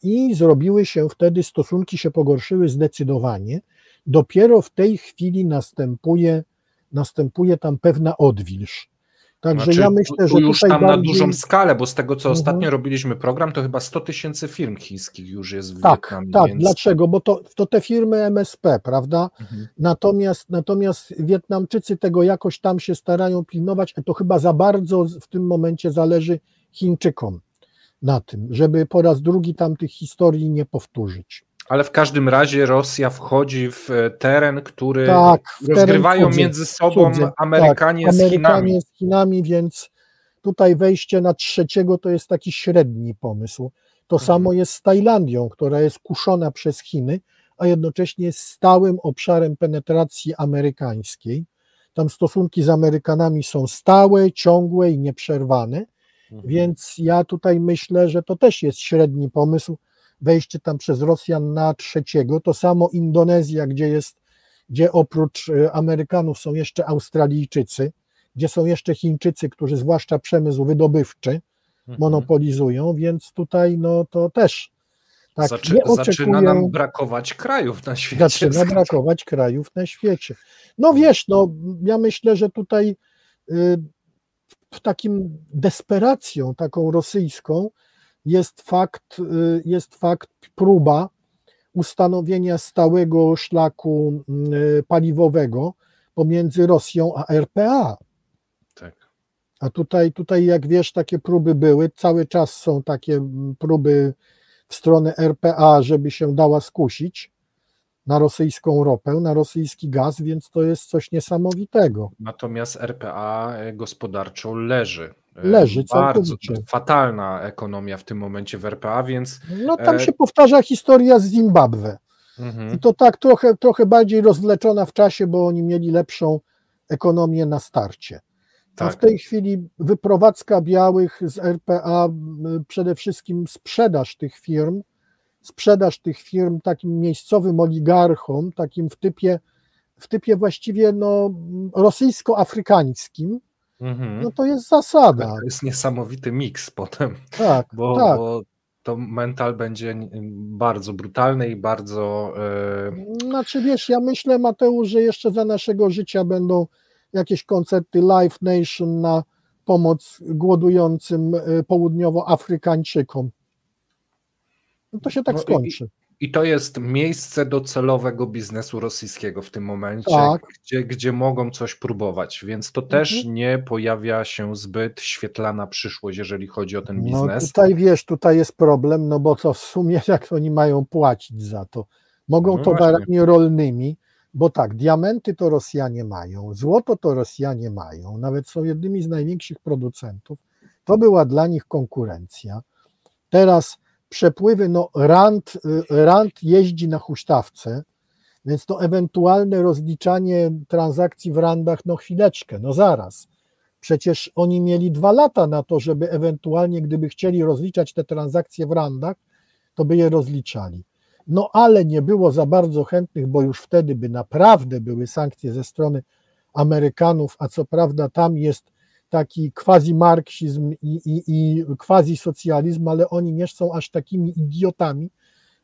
I zrobiły się wtedy, stosunki się pogorszyły zdecydowanie. Dopiero w tej chwili następuje tam pewna odwilż. Także znaczy, ja myślę, że już tam bardziej... na dużą skalę, bo z tego, co ostatnio robiliśmy program, to chyba 100 000 firm chińskich już jest w Wietnamie. Tak, więc... dlaczego? Bo to te firmy MSP, prawda? Natomiast Wietnamczycy tego jakoś tam się starają pilnować, a to chyba za bardzo w tym momencie zależy Chińczykom na tym, żeby po raz drugi tam tych historii nie powtórzyć. Ale w każdym razie Rosja wchodzi w teren, który rozgrywają teren między sobą Amerykanie z Chinami. Amerykanie z Chinami, więc tutaj wejście na trzeciego to jest taki średni pomysł. To samo jest z Tajlandią, która jest kuszona przez Chiny, a jednocześnie jest stałym obszarem penetracji amerykańskiej. Tam stosunki z Amerykanami są stałe, ciągłe i nieprzerwane, więc ja tutaj myślę, że to też jest średni pomysł, wejście tam przez Rosjan na trzeciego. To samo Indonezja, gdzie oprócz Amerykanów są jeszcze Australijczycy, gdzie są jeszcze Chińczycy, którzy zwłaszcza przemysł wydobywczy monopolizują, więc tutaj no to też tak, zaczyna nam brakować krajów na świecie. Zaczyna brakować krajów na świecie. No wiesz, no ja myślę, że tutaj w takim desperacją taką rosyjską jest fakt próba ustanowienia stałego szlaku paliwowego pomiędzy Rosją a RPA. Tak. A tutaj jak wiesz, takie próby były, cały czas są takie próby w stronę RPA, żeby się dała skusić na rosyjską ropę, na rosyjski gaz, więc to jest coś niesamowitego. Natomiast RPA gospodarczo leży. Leży bardzo całkowicie. Fatalna ekonomia w tym momencie w RPA, więc... No tam się powtarza historia z Zimbabwe. I to tak trochę bardziej rozwleczona w czasie, bo oni mieli lepszą ekonomię na starcie. A w tej chwili wyprowadzka białych z RPA, przede wszystkim sprzedaż tych firm takim miejscowym oligarchom, takim w typie właściwie no, rosyjsko-afrykańskim, no to jest zasada. To jest niesamowity miks potem, tak. Bo to mental będzie bardzo brutalny i bardzo... Znaczy wiesz, ja myślę, Mateusz, że jeszcze za naszego życia będą jakieś koncerty Live Nation na pomoc głodującym południowoafrykańczykom. No to się tak skończy. I to jest miejsce docelowego biznesu rosyjskiego w tym momencie, Tak. gdzie mogą coś próbować, więc to też nie pojawia się zbyt świetlana przyszłość, jeżeli chodzi o ten No biznes. tutaj wiesz, tutaj jest problem, no bo co w sumie jak oni mają płacić za to? Mogą No towarami rolnymi, bo tak, diamenty to Rosjanie mają, złoto to Rosjanie mają, nawet są jednymi z największych producentów. To była dla nich konkurencja. Teraz przepływy, no Rand jeździ na huśtawce, więc to ewentualne rozliczanie transakcji w randach, no chwileczkę, no zaraz. Przecież oni mieli 2 lata na to, żeby ewentualnie, gdyby chcieli rozliczać te transakcje w randach, to by je rozliczali. No ale nie było za bardzo chętnych, bo już wtedy by naprawdę były sankcje ze strony Amerykanów, a co prawda tam jest taki quasi-marksizm i quasi-socjalizm, ale oni nie są aż takimi idiotami,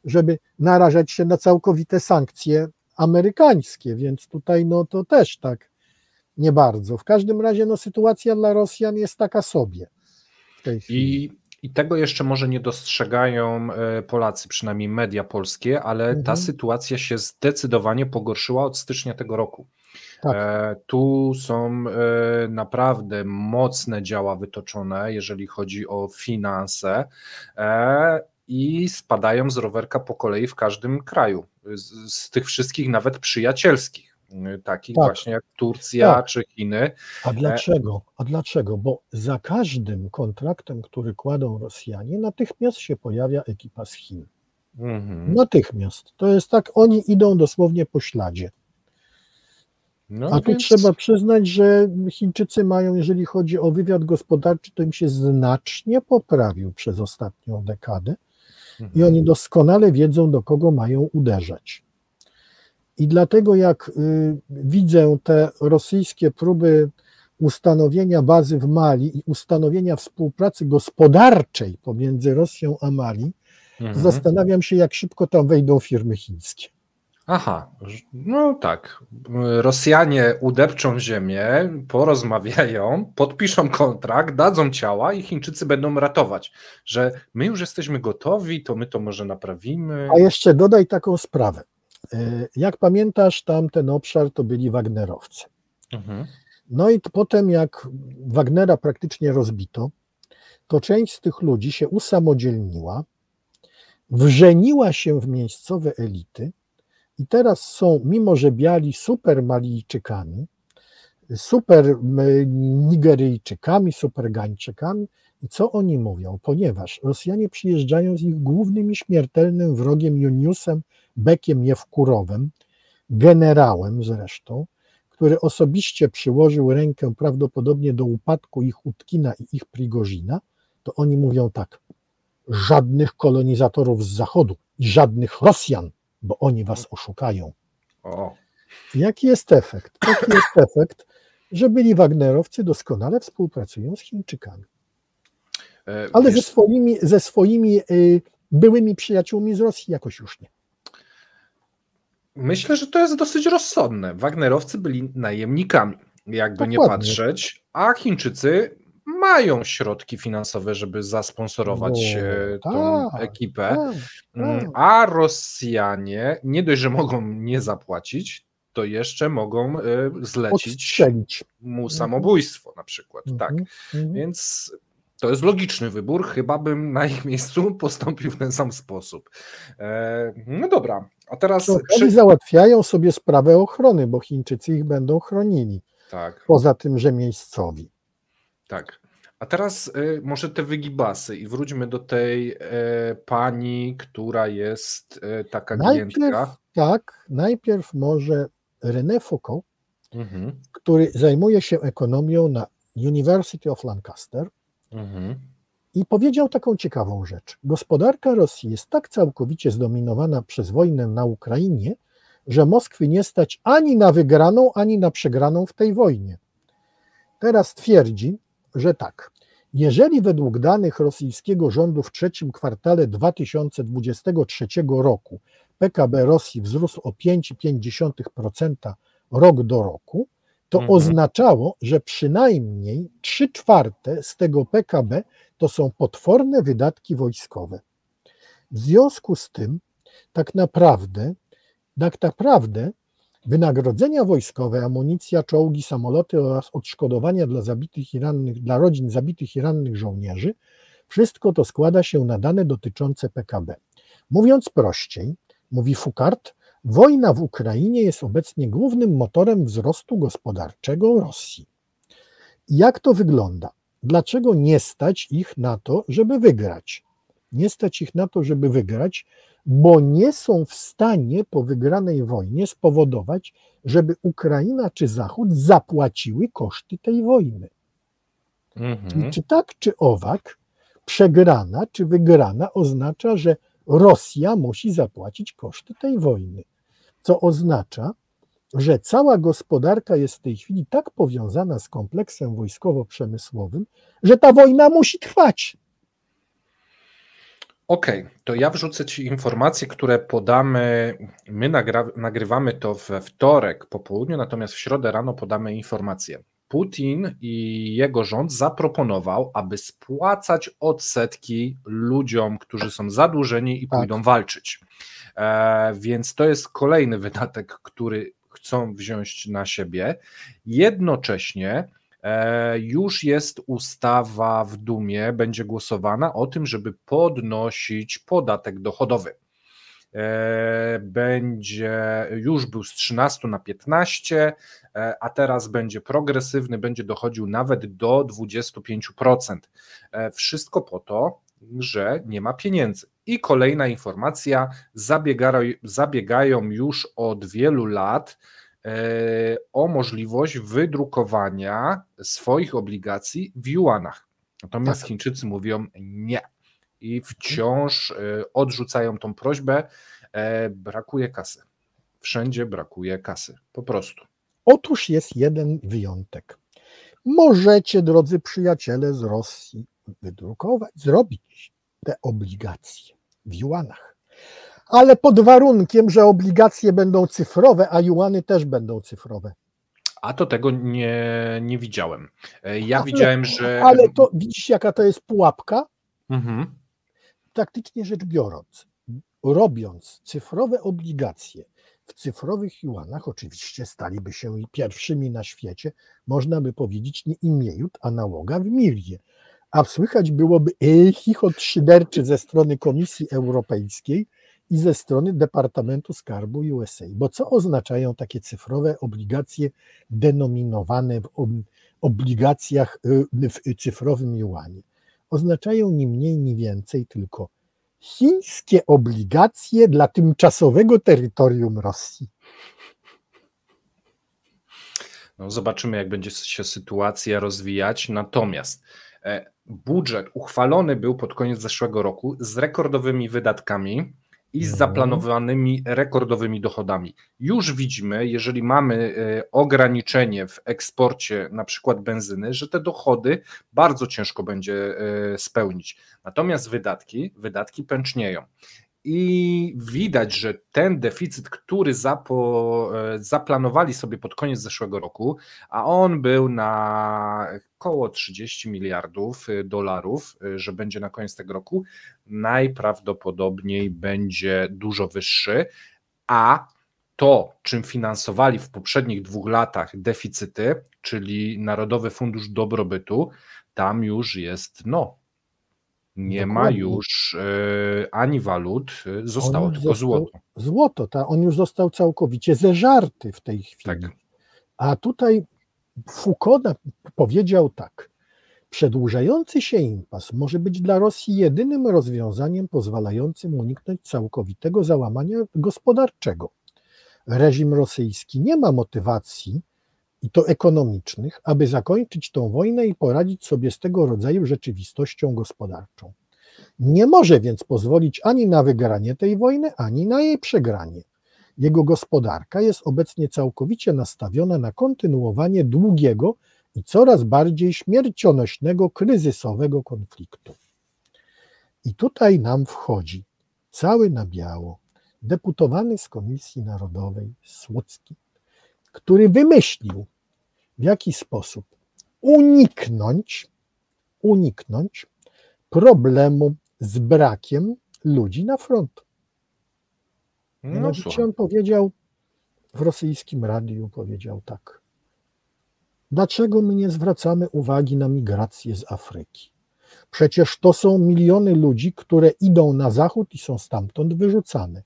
żeby narażać się na całkowite sankcje amerykańskie, więc tutaj no to też tak nie bardzo. W każdym razie no, sytuacja dla Rosjan jest taka sobie w tej chwili. I tego jeszcze może nie dostrzegają Polacy, przynajmniej media polskie, ale ta sytuacja się zdecydowanie pogorszyła od stycznia tego roku. Tak. Tu są naprawdę mocne działa wytoczone, jeżeli chodzi o finanse i spadają z rowerka po kolei w każdym kraju, z tych wszystkich nawet przyjacielskich, takich właśnie jak Turcja czy Chiny. A dlaczego? Bo za każdym kontraktem, który kładą Rosjanie, natychmiast się pojawia ekipa z Chin. Natychmiast. To jest tak, oni idą dosłownie po śladzie. A tu trzeba przyznać, że Chińczycy mają, jeżeli chodzi o wywiad gospodarczy, to im się znacznie poprawił przez ostatnią dekadę i oni doskonale wiedzą, do kogo mają uderzać. I dlatego jak widzę te rosyjskie próby ustanowienia bazy w Mali i ustanowienia współpracy gospodarczej pomiędzy Rosją a Mali, to zastanawiam się, jak szybko tam wejdą firmy chińskie. Aha, no tak. Rosjanie udepczą ziemię, porozmawiają, podpiszą kontrakt, dadzą ciała i Chińczycy będą ratować, że my już jesteśmy gotowi, to my to może naprawimy. A jeszcze dodaj taką sprawę. Jak pamiętasz, tamten obszar to byli Wagnerowcy. No i potem jak Wagnera praktycznie rozbito, to część z tych ludzi się usamodzielniła, wrzeniła się w miejscowe elity i teraz są, mimo że biali, super Malijczykami, super Nigeryjczykami, super Gańczykami. I co oni mówią? Ponieważ Rosjanie przyjeżdżają z ich głównym i śmiertelnym wrogiem Juniusem Bekiem Jewkurowem, generałem zresztą, który osobiście przyłożył rękę prawdopodobnie do upadku ich Utkina i ich Prigozina, to oni mówią tak: żadnych kolonizatorów z zachodu i żadnych Rosjan, bo oni was oszukają. Jaki jest efekt? Taki jest efekt, że byli Wagnerowcy doskonale współpracują z Chińczykami. Ale ze swoimi byłymi przyjaciółmi z Rosji jakoś już nie. Myślę, że to jest dosyć rozsądne. Wagnerowcy byli najemnikami, jakby nie patrzeć, a Chińczycy mają środki finansowe, żeby zasponsorować tą ekipę, a Rosjanie nie dość, że mogą nie zapłacić, to jeszcze mogą zlecić mu samobójstwo na przykład. Tak, więc to jest logiczny wybór, chyba bym na ich miejscu postąpił w ten sam sposób. No dobra, a teraz... Oni załatwiają sobie sprawę ochrony, bo Chińczycy ich będą chronili. Tak. Poza tym, że miejscowi. Tak. A teraz może te wygibasy i wróćmy do tej pani, która jest taka klientka. Najpierw może René Foucault, który zajmuje się ekonomią na University of Lancaster i powiedział taką ciekawą rzecz. Gospodarka Rosji jest tak całkowicie zdominowana przez wojnę na Ukrainie, że Moskwy nie stać ani na wygraną, ani na przegraną w tej wojnie. Teraz twierdzi, że tak, jeżeli według danych rosyjskiego rządu w trzecim kwartale 2023 roku PKB Rosji wzrósł o 5,5% rok do roku, to oznaczało, że przynajmniej 3/4 z tego PKB to są potworne wydatki wojskowe. W związku z tym tak naprawdę wynagrodzenia wojskowe, amunicja, czołgi, samoloty oraz odszkodowania dla zabitych i rannych, dla rodzin zabitych i rannych żołnierzy, wszystko to składa się na dane dotyczące PKB. Mówiąc prościej, mówi Foucault, wojna w Ukrainie jest obecnie głównym motorem wzrostu gospodarczego Rosji. Jak to wygląda? Dlaczego nie stać ich na to, żeby wygrać? Nie stać ich na to, żeby wygrać, bo nie są w stanie po wygranej wojnie spowodować, żeby Ukraina czy Zachód zapłaciły koszty tej wojny. I czy tak, czy owak, przegrana czy wygrana oznacza, że Rosja musi zapłacić koszty tej wojny, co oznacza, że cała gospodarka jest w tej chwili tak powiązana z kompleksem wojskowo-przemysłowym, że ta wojna musi trwać. Okej, to ja wrzucę Ci informacje, które podamy. My nagrywamy to we wtorek po południu, natomiast w środę rano podamy informacje. Putin i jego rząd zaproponował, aby spłacać odsetki ludziom, którzy są zadłużeni i pójdą walczyć. Więc to jest kolejny wydatek, który chcą wziąć na siebie. Jednocześnie już jest ustawa w Dumie, będzie głosowana o tym, żeby podnosić podatek dochodowy. Już był z 13 na 15, a teraz będzie progresywny, będzie dochodził nawet do 25%. Wszystko po to, że nie ma pieniędzy. I kolejna informacja, zabiegają już od wielu lat o możliwość wydrukowania swoich obligacji w juanach. Natomiast Chińczycy mówią nie i wciąż odrzucają tą prośbę. Brakuje kasy. Wszędzie brakuje kasy. Po prostu. Otóż jest jeden wyjątek. Możecie, drodzy przyjaciele z Rosji, zrobić te obligacje w juanach. Ale pod warunkiem, że obligacje będą cyfrowe, a juany też będą cyfrowe. A to tego nie widziałem. Widziałem, że... Ale to widzisz, jaka to jest pułapka? Mhm. Praktycznie rzecz biorąc, robiąc cyfrowe obligacje w cyfrowych juanach, oczywiście staliby się i pierwszymi na świecie, można by powiedzieć, nie imiejąc analoga w Mirje. A słychać byłoby chichot szyderczy ze strony Komisji Europejskiej i ze strony Departamentu Skarbu USA. Bo co oznaczają takie cyfrowe obligacje denominowane w obligacjach w cyfrowym juanie? Oznaczają ni mniej, ni więcej tylko chińskie obligacje dla tymczasowego terytorium Rosji. No, zobaczymy, jak będzie się sytuacja rozwijać. Natomiast budżet uchwalony był pod koniec zeszłego roku z rekordowymi wydatkami i z zaplanowanymi rekordowymi dochodami. Już widzimy, jeżeli mamy ograniczenie w eksporcie na przykład benzyny, że te dochody bardzo ciężko będzie spełnić. Natomiast wydatki pęcznieją. I widać, że ten deficyt, który zaplanowali sobie pod koniec zeszłego roku, a on był na około 30 miliardów dolarów, że będzie na koniec tego roku, najprawdopodobniej będzie dużo wyższy, a to, czym finansowali w poprzednich 2 latach deficyty, czyli Narodowy Fundusz Dobrobytu, tam już jest nie ma już ani walut, zostało tylko złoto. Złoto, on już został całkowicie zeżarty w tej chwili. Tak. A tutaj Foucault powiedział tak. Przedłużający się impas może być dla Rosji jedynym rozwiązaniem pozwalającym uniknąć całkowitego załamania gospodarczego. Reżim rosyjski nie ma motywacji, i to ekonomicznych, aby zakończyć tą wojnę i poradzić sobie z tego rodzaju rzeczywistością gospodarczą. Nie może więc pozwolić ani na wygranie tej wojny, ani na jej przegranie. Jego gospodarka jest obecnie całkowicie nastawiona na kontynuowanie długiego i coraz bardziej śmiercionośnego, kryzysowego konfliktu. I tutaj nam wchodzi cały na biało deputowany z Komisji Narodowej Słucki, który wymyślił, w jaki sposób uniknąć problemu z brakiem ludzi na frontu. No Mianowicie słucham. on powiedział w rosyjskim radiu, powiedział tak: dlaczego my nie zwracamy uwagi na migrację z Afryki? Przecież to są miliony ludzi, które idą na zachód i są stamtąd wyrzucane.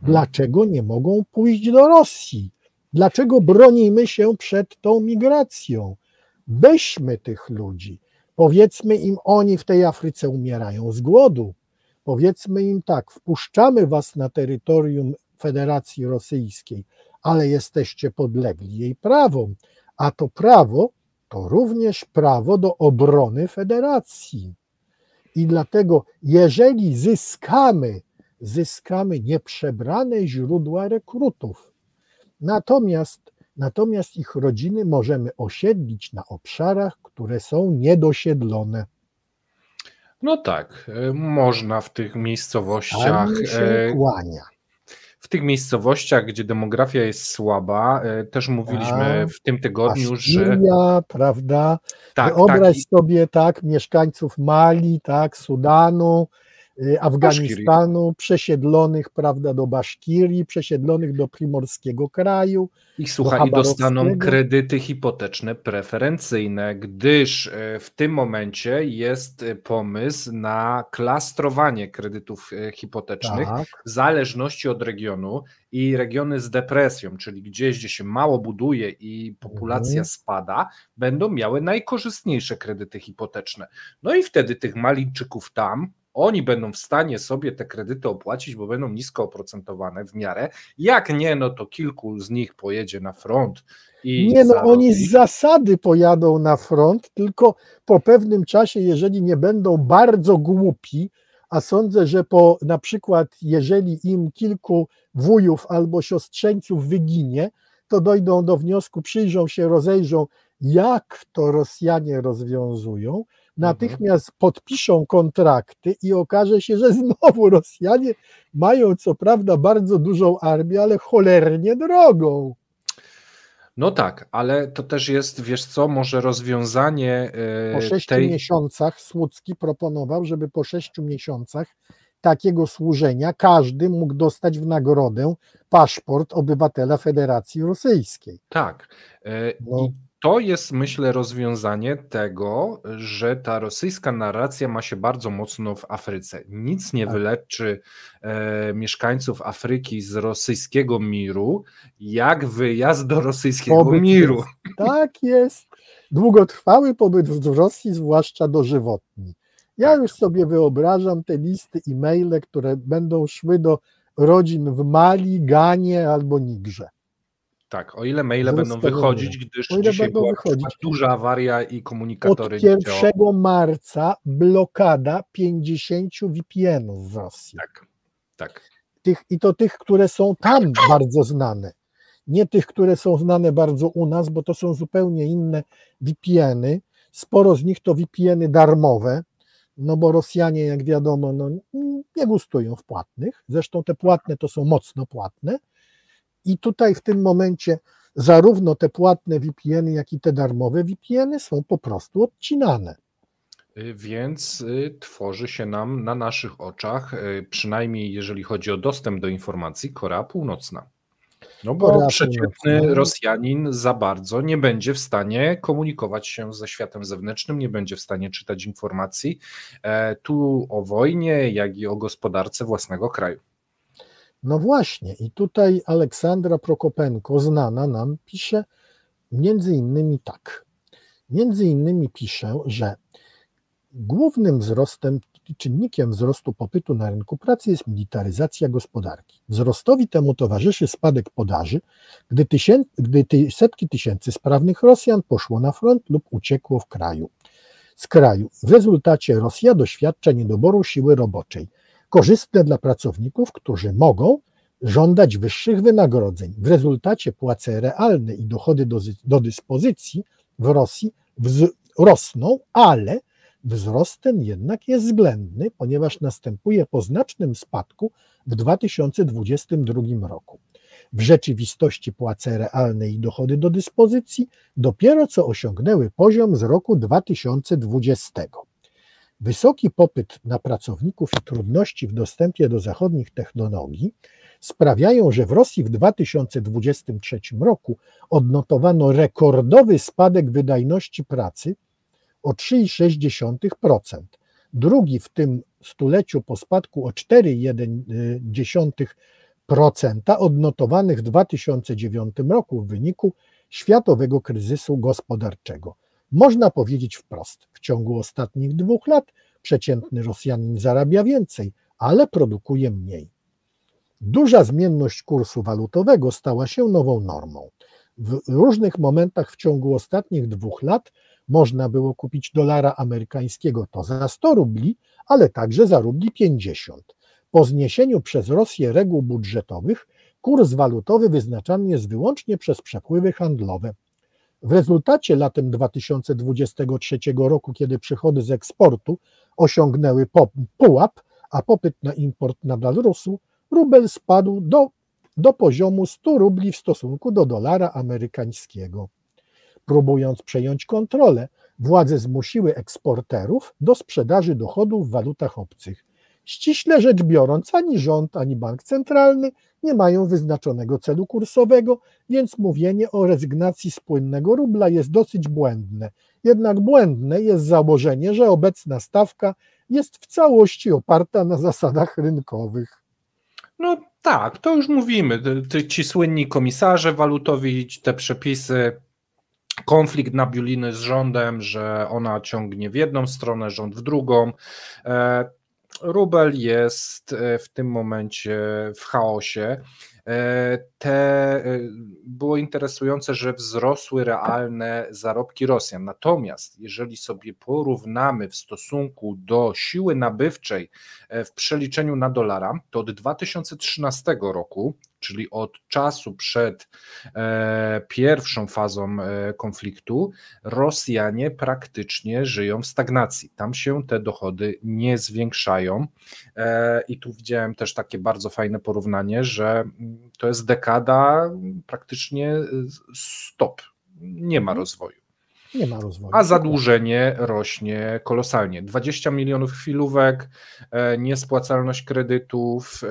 Dlaczego nie mogą pójść do Rosji? Dlaczego bronimy się przed tą migracją? Weźmy tych ludzi. Powiedzmy im, oni w tej Afryce umierają z głodu. Powiedzmy im tak: wpuszczamy was na terytorium Federacji Rosyjskiej, ale jesteście podlegli jej prawom, a to prawo to również prawo do obrony federacji. I dlatego, jeżeli zyskamy nieprzebrane źródła rekrutów, natomiast ich rodziny możemy osiedlić na obszarach, które są niedosiedlone. No tak, można w tych miejscowościach, Ani się kłania. w tych miejscowościach, gdzie demografia jest słaba, też mówiliśmy w tym tygodniu, że Asztiria, prawda? tak, Wyobraź tak, sobie tak mieszkańców Mali, tak, Sudanu, Afganistanu, przesiedlonych, prawda, do Baszkirii, przesiedlonych do primorskiego kraju, i do słuchaj, i dostaną Chabarowskiego. kredyty hipoteczne preferencyjne, gdyż w tym momencie jest pomysł na klastrowanie kredytów hipotecznych Tak, w zależności od regionu i regiony z depresją, czyli gdzieś, gdzie się mało buduje i populacja spada, będą miały najkorzystniejsze kredyty hipoteczne. No i wtedy tych Malijczyków tam, oni będą w stanie sobie te kredyty opłacić, bo będą nisko oprocentowane w miarę. Jak nie, no to kilku z nich pojedzie na front i nie, no zarobi. oni z zasady pojadą na front, tylko po pewnym czasie, jeżeli nie będą bardzo głupi, a sądzę, że na przykład jeżeli im kilku wujów albo siostrzeńców wyginie, to dojdą do wniosku, przyjrzą się, rozejrzą, jak to Rosjanie rozwiązują, natychmiast podpiszą kontrakty i okaże się, że znowu Rosjanie mają co prawda bardzo dużą armię, ale cholernie drogą. No tak, ale to też jest, wiesz co, może rozwiązanie Po 6 tej... miesiącach Słucki proponował, żeby po 6 miesiącach takiego służenia każdy mógł dostać w nagrodę paszport obywatela Federacji Rosyjskiej. Tak. I to jest, myślę, rozwiązanie tego, że ta rosyjska narracja ma się bardzo mocno w Afryce. Nic nie wyleczy mieszkańców Afryki z rosyjskiego miru, jak wyjazd do rosyjskiego miru. Jest. Tak jest. Długotrwały pobyt w Rosji, zwłaszcza dożywotni. Ja już sobie wyobrażam te listy e-maile, które będą szły do rodzin w Mali, Ganie albo Nigrze. Tak, o ile maile będą wychodzić, gdyż dzisiaj była duża awaria i komunikatory nie działały. Od 1 marca blokada 50 VPN-ów w Rosji. Tak. I to tych, które są tam bardzo znane. Nie tych, które są znane bardzo u nas, bo to są zupełnie inne VPN-y. Sporo z nich to VPN-y darmowe, no bo Rosjanie, jak wiadomo, no, nie gustują w płatnych. Zresztą te płatne to są mocno płatne. I tutaj w tym momencie zarówno te płatne VPN-y, jak i te darmowe VPN-y są po prostu odcinane. Więc tworzy się nam na naszych oczach, przynajmniej jeżeli chodzi o dostęp do informacji, Korea Północna. No bo przeciętny Rosjanin za bardzo nie będzie w stanie komunikować się ze światem zewnętrznym, nie będzie w stanie czytać informacji tu o wojnie, jak i o gospodarce własnego kraju. No właśnie, i tutaj Aleksandra Prokopenko, znana nam, pisze między innymi tak. Między innymi pisze, że głównym czynnikiem wzrostu popytu na rynku pracy jest militaryzacja gospodarki. Wzrostowi temu towarzyszy spadek podaży, gdy setki tysięcy sprawnych Rosjan poszło na front lub uciekło z kraju. W rezultacie Rosja doświadcza niedoboru siły roboczej, korzystne dla pracowników, którzy mogą żądać wyższych wynagrodzeń. W rezultacie płace realne i dochody do dyspozycji w Rosji rosną, ale wzrost ten jednak jest względny, ponieważ następuje po znacznym spadku w 2022 roku. W rzeczywistości płace realne i dochody do dyspozycji dopiero co osiągnęły poziom z roku 2020. Wysoki popyt na pracowników i trudności w dostępie do zachodnich technologii sprawiają, że w Rosji w 2023 roku odnotowano rekordowy spadek wydajności pracy o 3,6%. Drugi w tym stuleciu po spadku o 4,1% odnotowanych w 2009 roku w wyniku światowego kryzysu gospodarczego. Można powiedzieć wprost, w ciągu ostatnich 2 lat przeciętny Rosjanin zarabia więcej, ale produkuje mniej. Duża zmienność kursu walutowego stała się nową normą. W różnych momentach w ciągu ostatnich 2 lat można było kupić dolara amerykańskiego to za 100 rubli, ale także za rubli 50. Po zniesieniu przez Rosję reguł budżetowych kurs walutowy wyznaczany jest wyłącznie przez przepływy handlowe. W rezultacie latem 2023 roku, kiedy przychody z eksportu osiągnęły pułap, a popyt na import nadal rósł, rubel spadł do poziomu 100 rubli w stosunku do dolara amerykańskiego. Próbując przejąć kontrolę, władze zmusiły eksporterów do sprzedaży dochodów w walutach obcych. Ściśle rzecz biorąc, ani rząd, ani bank centralny nie mają wyznaczonego celu kursowego, więc mówienie o rezygnacji z płynnego rubla jest dosyć błędne. Jednak błędne jest założenie, że obecna stawka jest w całości oparta na zasadach rynkowych. No tak, to już mówimy. Ci słynni komisarze walutowi, te przepisy, konflikt Nabiuliny z rządem, że ona ciągnie w jedną stronę, rząd w drugą. Rubel jest w tym momencie w chaosie. Było interesujące, że wzrosły realne zarobki Rosjan. Natomiast jeżeli sobie porównamy w stosunku do siły nabywczej w przeliczeniu na dolara, to od 2013 roku, czyli od czasu przed pierwszą fazą konfliktu, Rosjanie praktycznie żyją w stagnacji. Tam się te dochody nie zwiększają. I tu widziałem też takie bardzo fajne porównanie, że to jest dekada praktycznie stop. Nie ma rozwoju. Nie ma rozwoju. A zadłużenie rośnie kolosalnie. 20 milionów chwilówek, niespłacalność kredytów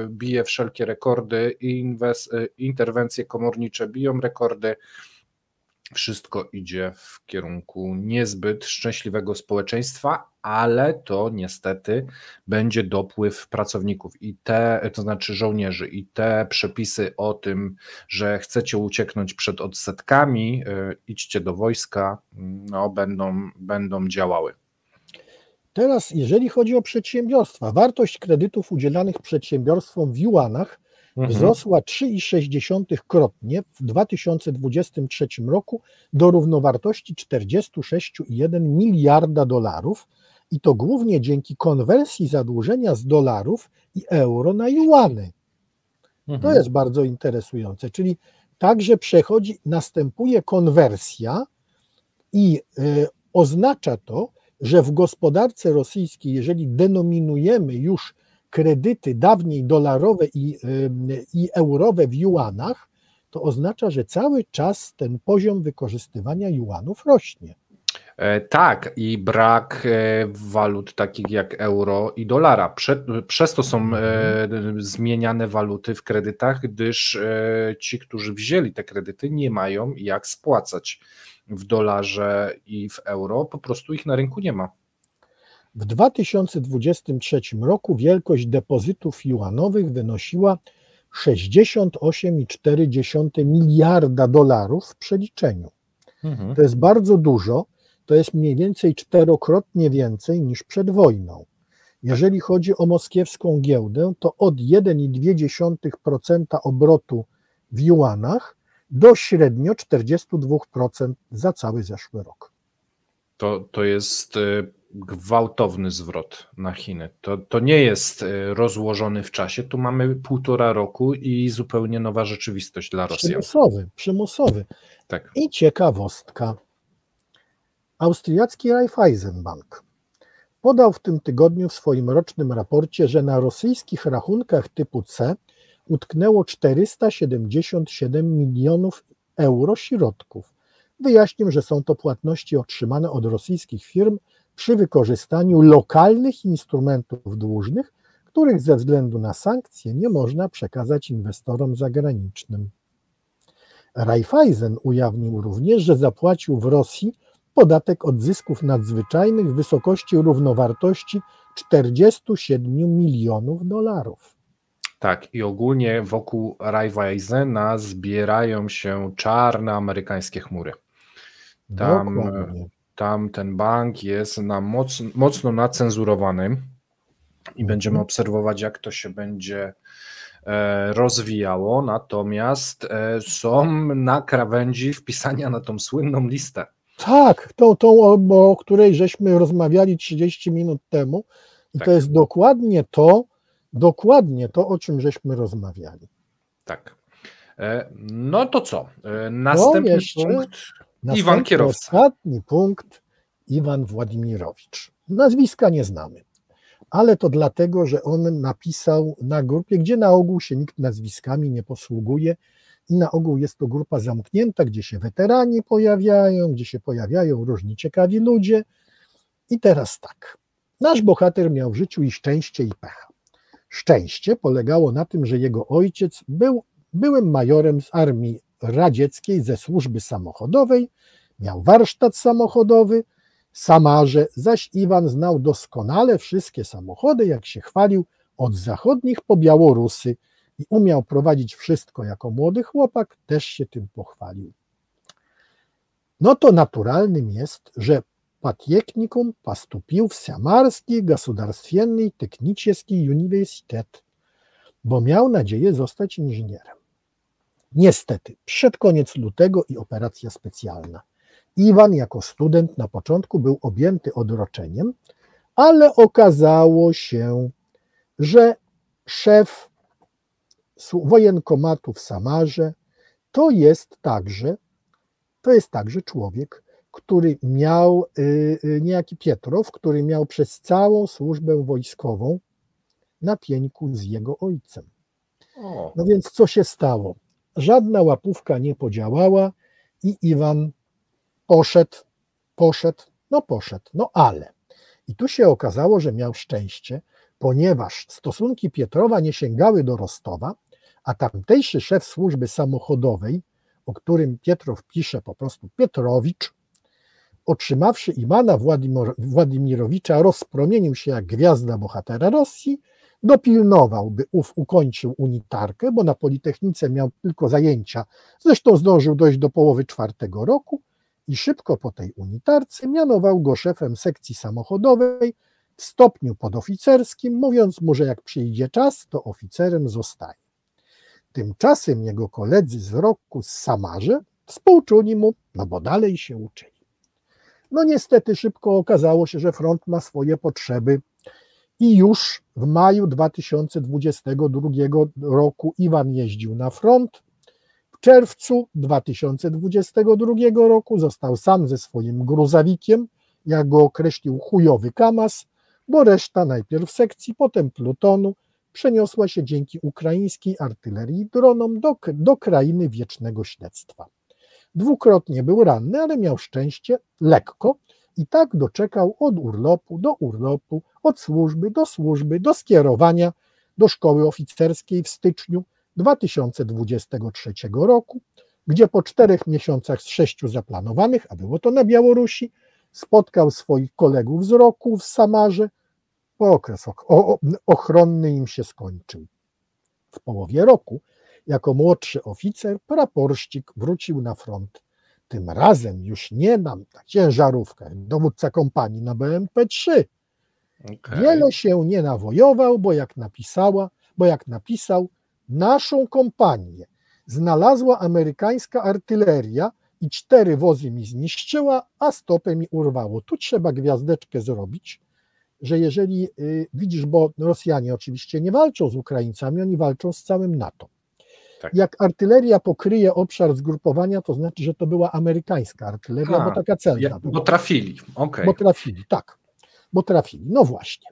bije wszelkie rekordy, interwencje komornicze biją rekordy. Wszystko idzie w kierunku niezbyt szczęśliwego społeczeństwa, ale to niestety będzie dopływ pracowników to znaczy żołnierzy, i te przepisy o tym, że chcecie ucieknąć przed odsetkami, idźcie do wojska, no będą działały. Teraz, jeżeli chodzi o przedsiębiorstwa, wartość kredytów udzielanych przedsiębiorstwom w juanach wzrosła 3,6-krotnie w 2023 roku do równowartości 46,1 miliarda dolarów, i to głównie dzięki konwersji zadłużenia z dolarów i euro na juany. To jest bardzo interesujące, czyli także następuje konwersja i oznacza to, że w gospodarce rosyjskiej, jeżeli denominujemy już kredyty dawniej dolarowe i eurowe w juanach, to oznacza, że cały czas ten poziom wykorzystywania juanów rośnie. Tak, i brak walut takich jak euro i dolara. Przez to są zmieniane waluty w kredytach, gdyż ci, którzy wzięli te kredyty, nie mają jak spłacać w dolarze i w euro, po prostu ich na rynku nie ma. W 2023 roku wielkość depozytów juanowych wynosiła 68,4 miliarda dolarów w przeliczeniu. To jest bardzo dużo, to jest mniej więcej 4-krotnie więcej niż przed wojną. Jeżeli chodzi o moskiewską giełdę, to od 1,2% obrotu w juanach do średnio 42% za cały zeszły rok. To jest gwałtowny zwrot na Chiny. To nie jest rozłożony w czasie. Tu mamy 1,5 roku i zupełnie nowa rzeczywistość dla Rosjan. Przymusowy. Tak. I ciekawostka. Austriacki Raiffeisenbank podał w tym tygodniu w swoim rocznym raporcie, że na rosyjskich rachunkach typu C utknęło 477 milionów euro środków. Wyjaśnił, że są to płatności otrzymane od rosyjskich firm przy wykorzystaniu lokalnych instrumentów dłużnych, których ze względu na sankcje nie można przekazać inwestorom zagranicznym. Raiffeisen ujawnił również, że zapłacił w Rosji podatek od zysków nadzwyczajnych w wysokości równowartości $47 milionów. Tak, i ogólnie wokół Raiffeisena zbierają się czarne amerykańskie chmury. Tam ten bank jest mocno nacenzurowany i będziemy obserwować, jak to się będzie rozwijało, natomiast są na krawędzi wpisania na tą słynną listę. Tak, tą o której żeśmy rozmawiali 30 minut temu i tak. To jest dokładnie to, o czym żeśmy rozmawiali. Tak. No to co? Następny punkt. Iwan Kierowca. Ostatni punkt, Iwan Władimirowicz. Nazwiska nie znamy, ale to dlatego, że on napisał na grupie, gdzie na ogół się nikt nazwiskami nie posługuje i na ogół jest to grupa zamknięta, gdzie się weterani pojawiają, gdzie się pojawiają różni ciekawi ludzie. I teraz tak, nasz bohater miał w życiu i szczęście, i pecha. Szczęście polegało na tym, że jego ojciec był byłym majorem z armii radzieckiej ze służby samochodowej, miał warsztat samochodowy, Samarze, zaś Iwan znał doskonale wszystkie samochody, jak się chwalił, od zachodnich po Białorusy i umiał prowadzić wszystko jako młody chłopak, też się tym pochwalił. No to naturalnym jest, że Подъехникум поступил в Самарский государственный технический университет, bo miał nadzieję zostać inżynierem. Niestety, przyszedł koniec lutego i operacja specjalna. Iwan jako student na początku był objęty odroczeniem, ale okazało się, że szef wojenkomatu w Samarze to jest także człowiek, który miał, niejaki Pietrow, który miał przez całą służbę wojskową na pieńku z jego ojcem. No więc co się stało? Żadna łapówka nie podziałała i Iwan poszedł, ale. I tu się okazało, że miał szczęście, ponieważ stosunki Pietrowa nie sięgały do Rostowa, a tamtejszy szef służby samochodowej, o którym Pietrow pisze po prostu Pietrowicz, otrzymawszy Iwana Władimirowicza, rozpromienił się jak gwiazda bohatera Rosji, dopilnował, by ów ukończył unitarkę, bo na Politechnice miał tylko zajęcia, zresztą zdążył dojść do połowy 4. roku i szybko po tej unitarce mianował go szefem sekcji samochodowej w stopniu podoficerskim, mówiąc mu, że jak przyjdzie czas, to oficerem zostaje. Tymczasem jego koledzy z roku z Samarze współczuli mu, no bo dalej się uczyli. No niestety szybko okazało się, że front ma swoje potrzeby i już w maju 2022 roku Iwan jeździł na front. W czerwcu 2022 roku został sam ze swoim gruzawikiem, jak go określił, chujowy Kamaz, bo reszta najpierw sekcji, potem plutonu przeniosła się dzięki ukraińskiej artylerii i dronom do krainy wiecznego śledztwa. Dwukrotnie był ranny, ale miał szczęście, lekko, i tak doczekał od urlopu do urlopu, od służby, do skierowania do szkoły oficerskiej w styczniu 2023 roku, gdzie po 4 miesiącach z 6 zaplanowanych, a było to na Białorusi, spotkał swoich kolegów z roku w Samarze, bo okres ochronny im się skończył. W połowie roku jako młodszy oficer praporścik wrócił na front. Tym razem już nie na ciężarówkę, dowódca kompanii na BMP-3. Wiele się nie nawojował, bo jak napisał, naszą kompanię znalazła amerykańska artyleria i 4 wozy mi zniszczyła, a stopę mi urwało. Tu trzeba gwiazdeczkę zrobić, że jeżeli widzisz, bo Rosjanie oczywiście nie walczą z Ukraińcami, oni walczą z całym NATO. Tak. Jak artyleria pokryje obszar zgrupowania, to znaczy, że to była amerykańska artyleria, bo taka celna. Bo trafili, okej. Bo trafili, no właśnie.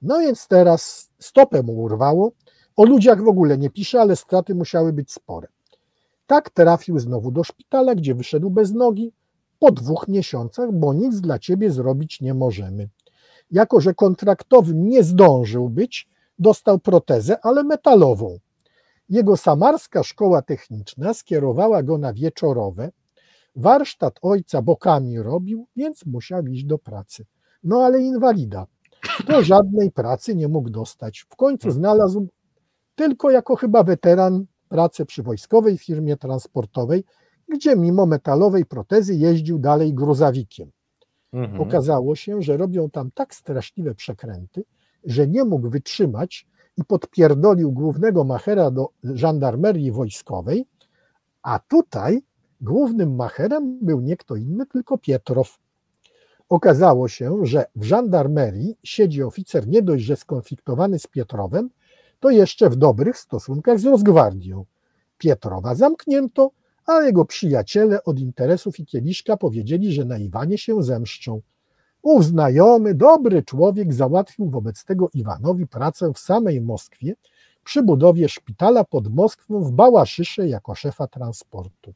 No więc teraz stopę mu urwało, o ludziach w ogóle nie pisze, ale straty musiały być spore. Tak trafił znowu do szpitala, gdzie wyszedł bez nogi po 2 miesiącach, bo nic dla ciebie zrobić nie możemy. Jako że kontraktowym nie zdążył być, dostał protezę, ale metalową. Jego samarska szkoła techniczna skierowała go na wieczorowe. Warsztat ojca bokami robił, więc musiał iść do pracy. No ale inwalida. To żadnej pracy nie mógł dostać. W końcu znalazł tylko jako chyba weteran pracę przy wojskowej firmie transportowej, gdzie mimo metalowej protezy jeździł dalej gruzawikiem. Okazało się, że robią tam tak straszliwe przekręty, że nie mógł wytrzymać i podpierdolił głównego machera do żandarmerii wojskowej, a tutaj głównym macherem był nie kto inny, tylko Pietrow. Okazało się, że w żandarmerii siedzi oficer nie dość, że skonfliktowany z Pietrowem, to jeszcze w dobrych stosunkach z Rosgwardią. Pietrowa zamknięto, a jego przyjaciele od interesów i kieliszka powiedzieli, że na Iwanie się zemszczą. Ów znajomy, dobry człowiek załatwił wobec tego Iwanowi pracę w samej Moskwie przy budowie szpitala pod Moskwą w Bałaszysze jako szefa transportu.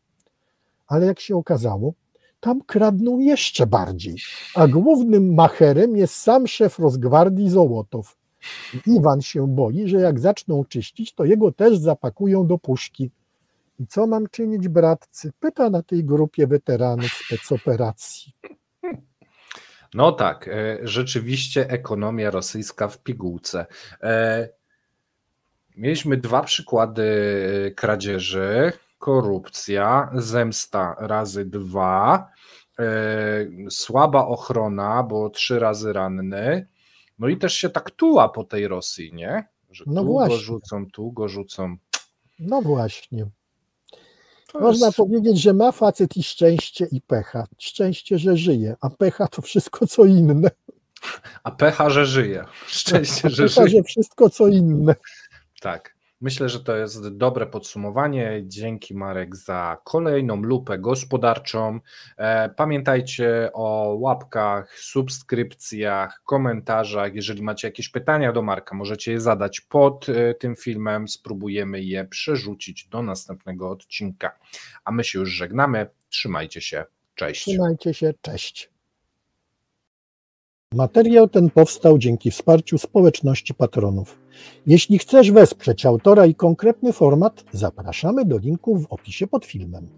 Ale jak się okazało, tam kradną jeszcze bardziej, a głównym macherem jest sam szef Rosgwardii Zołotow. Iwan się boi, że jak zaczną czyścić, to jego też zapakują do puszki. I co mam czynić, bratcy? Pyta na tej grupie weteranów specoperacji. No tak, rzeczywiście ekonomia rosyjska w pigułce. Mieliśmy 2 przykłady kradzieży, korupcja, zemsta razy 2, słaba ochrona, bo 3 razy ranny, no i też się tak tuła po tej Rosji, nie? Że No tu właśnie. go rzucą, tu go rzucą. No właśnie. To Można jest... powiedzieć, że ma facet i szczęście i pecha. Szczęście, że żyje, a pecha to wszystko co inne. A pecha, że żyje. Szczęście, że Pecha, żyje. że wszystko co inne. Tak. Myślę, że to jest dobre podsumowanie. Dzięki, Marek, za kolejną lupę gospodarczą. Pamiętajcie o łapkach, subskrypcjach, komentarzach. Jeżeli macie jakieś pytania do Marka, możecie je zadać pod tym filmem. Spróbujemy je przerzucić do następnego odcinka. A my się już żegnamy. Trzymajcie się. Cześć. Trzymajcie się. Cześć. Materiał ten powstał dzięki wsparciu społeczności patronów. Jeśli chcesz wesprzeć autora i konkretny format, zapraszamy do linków w opisie pod filmem.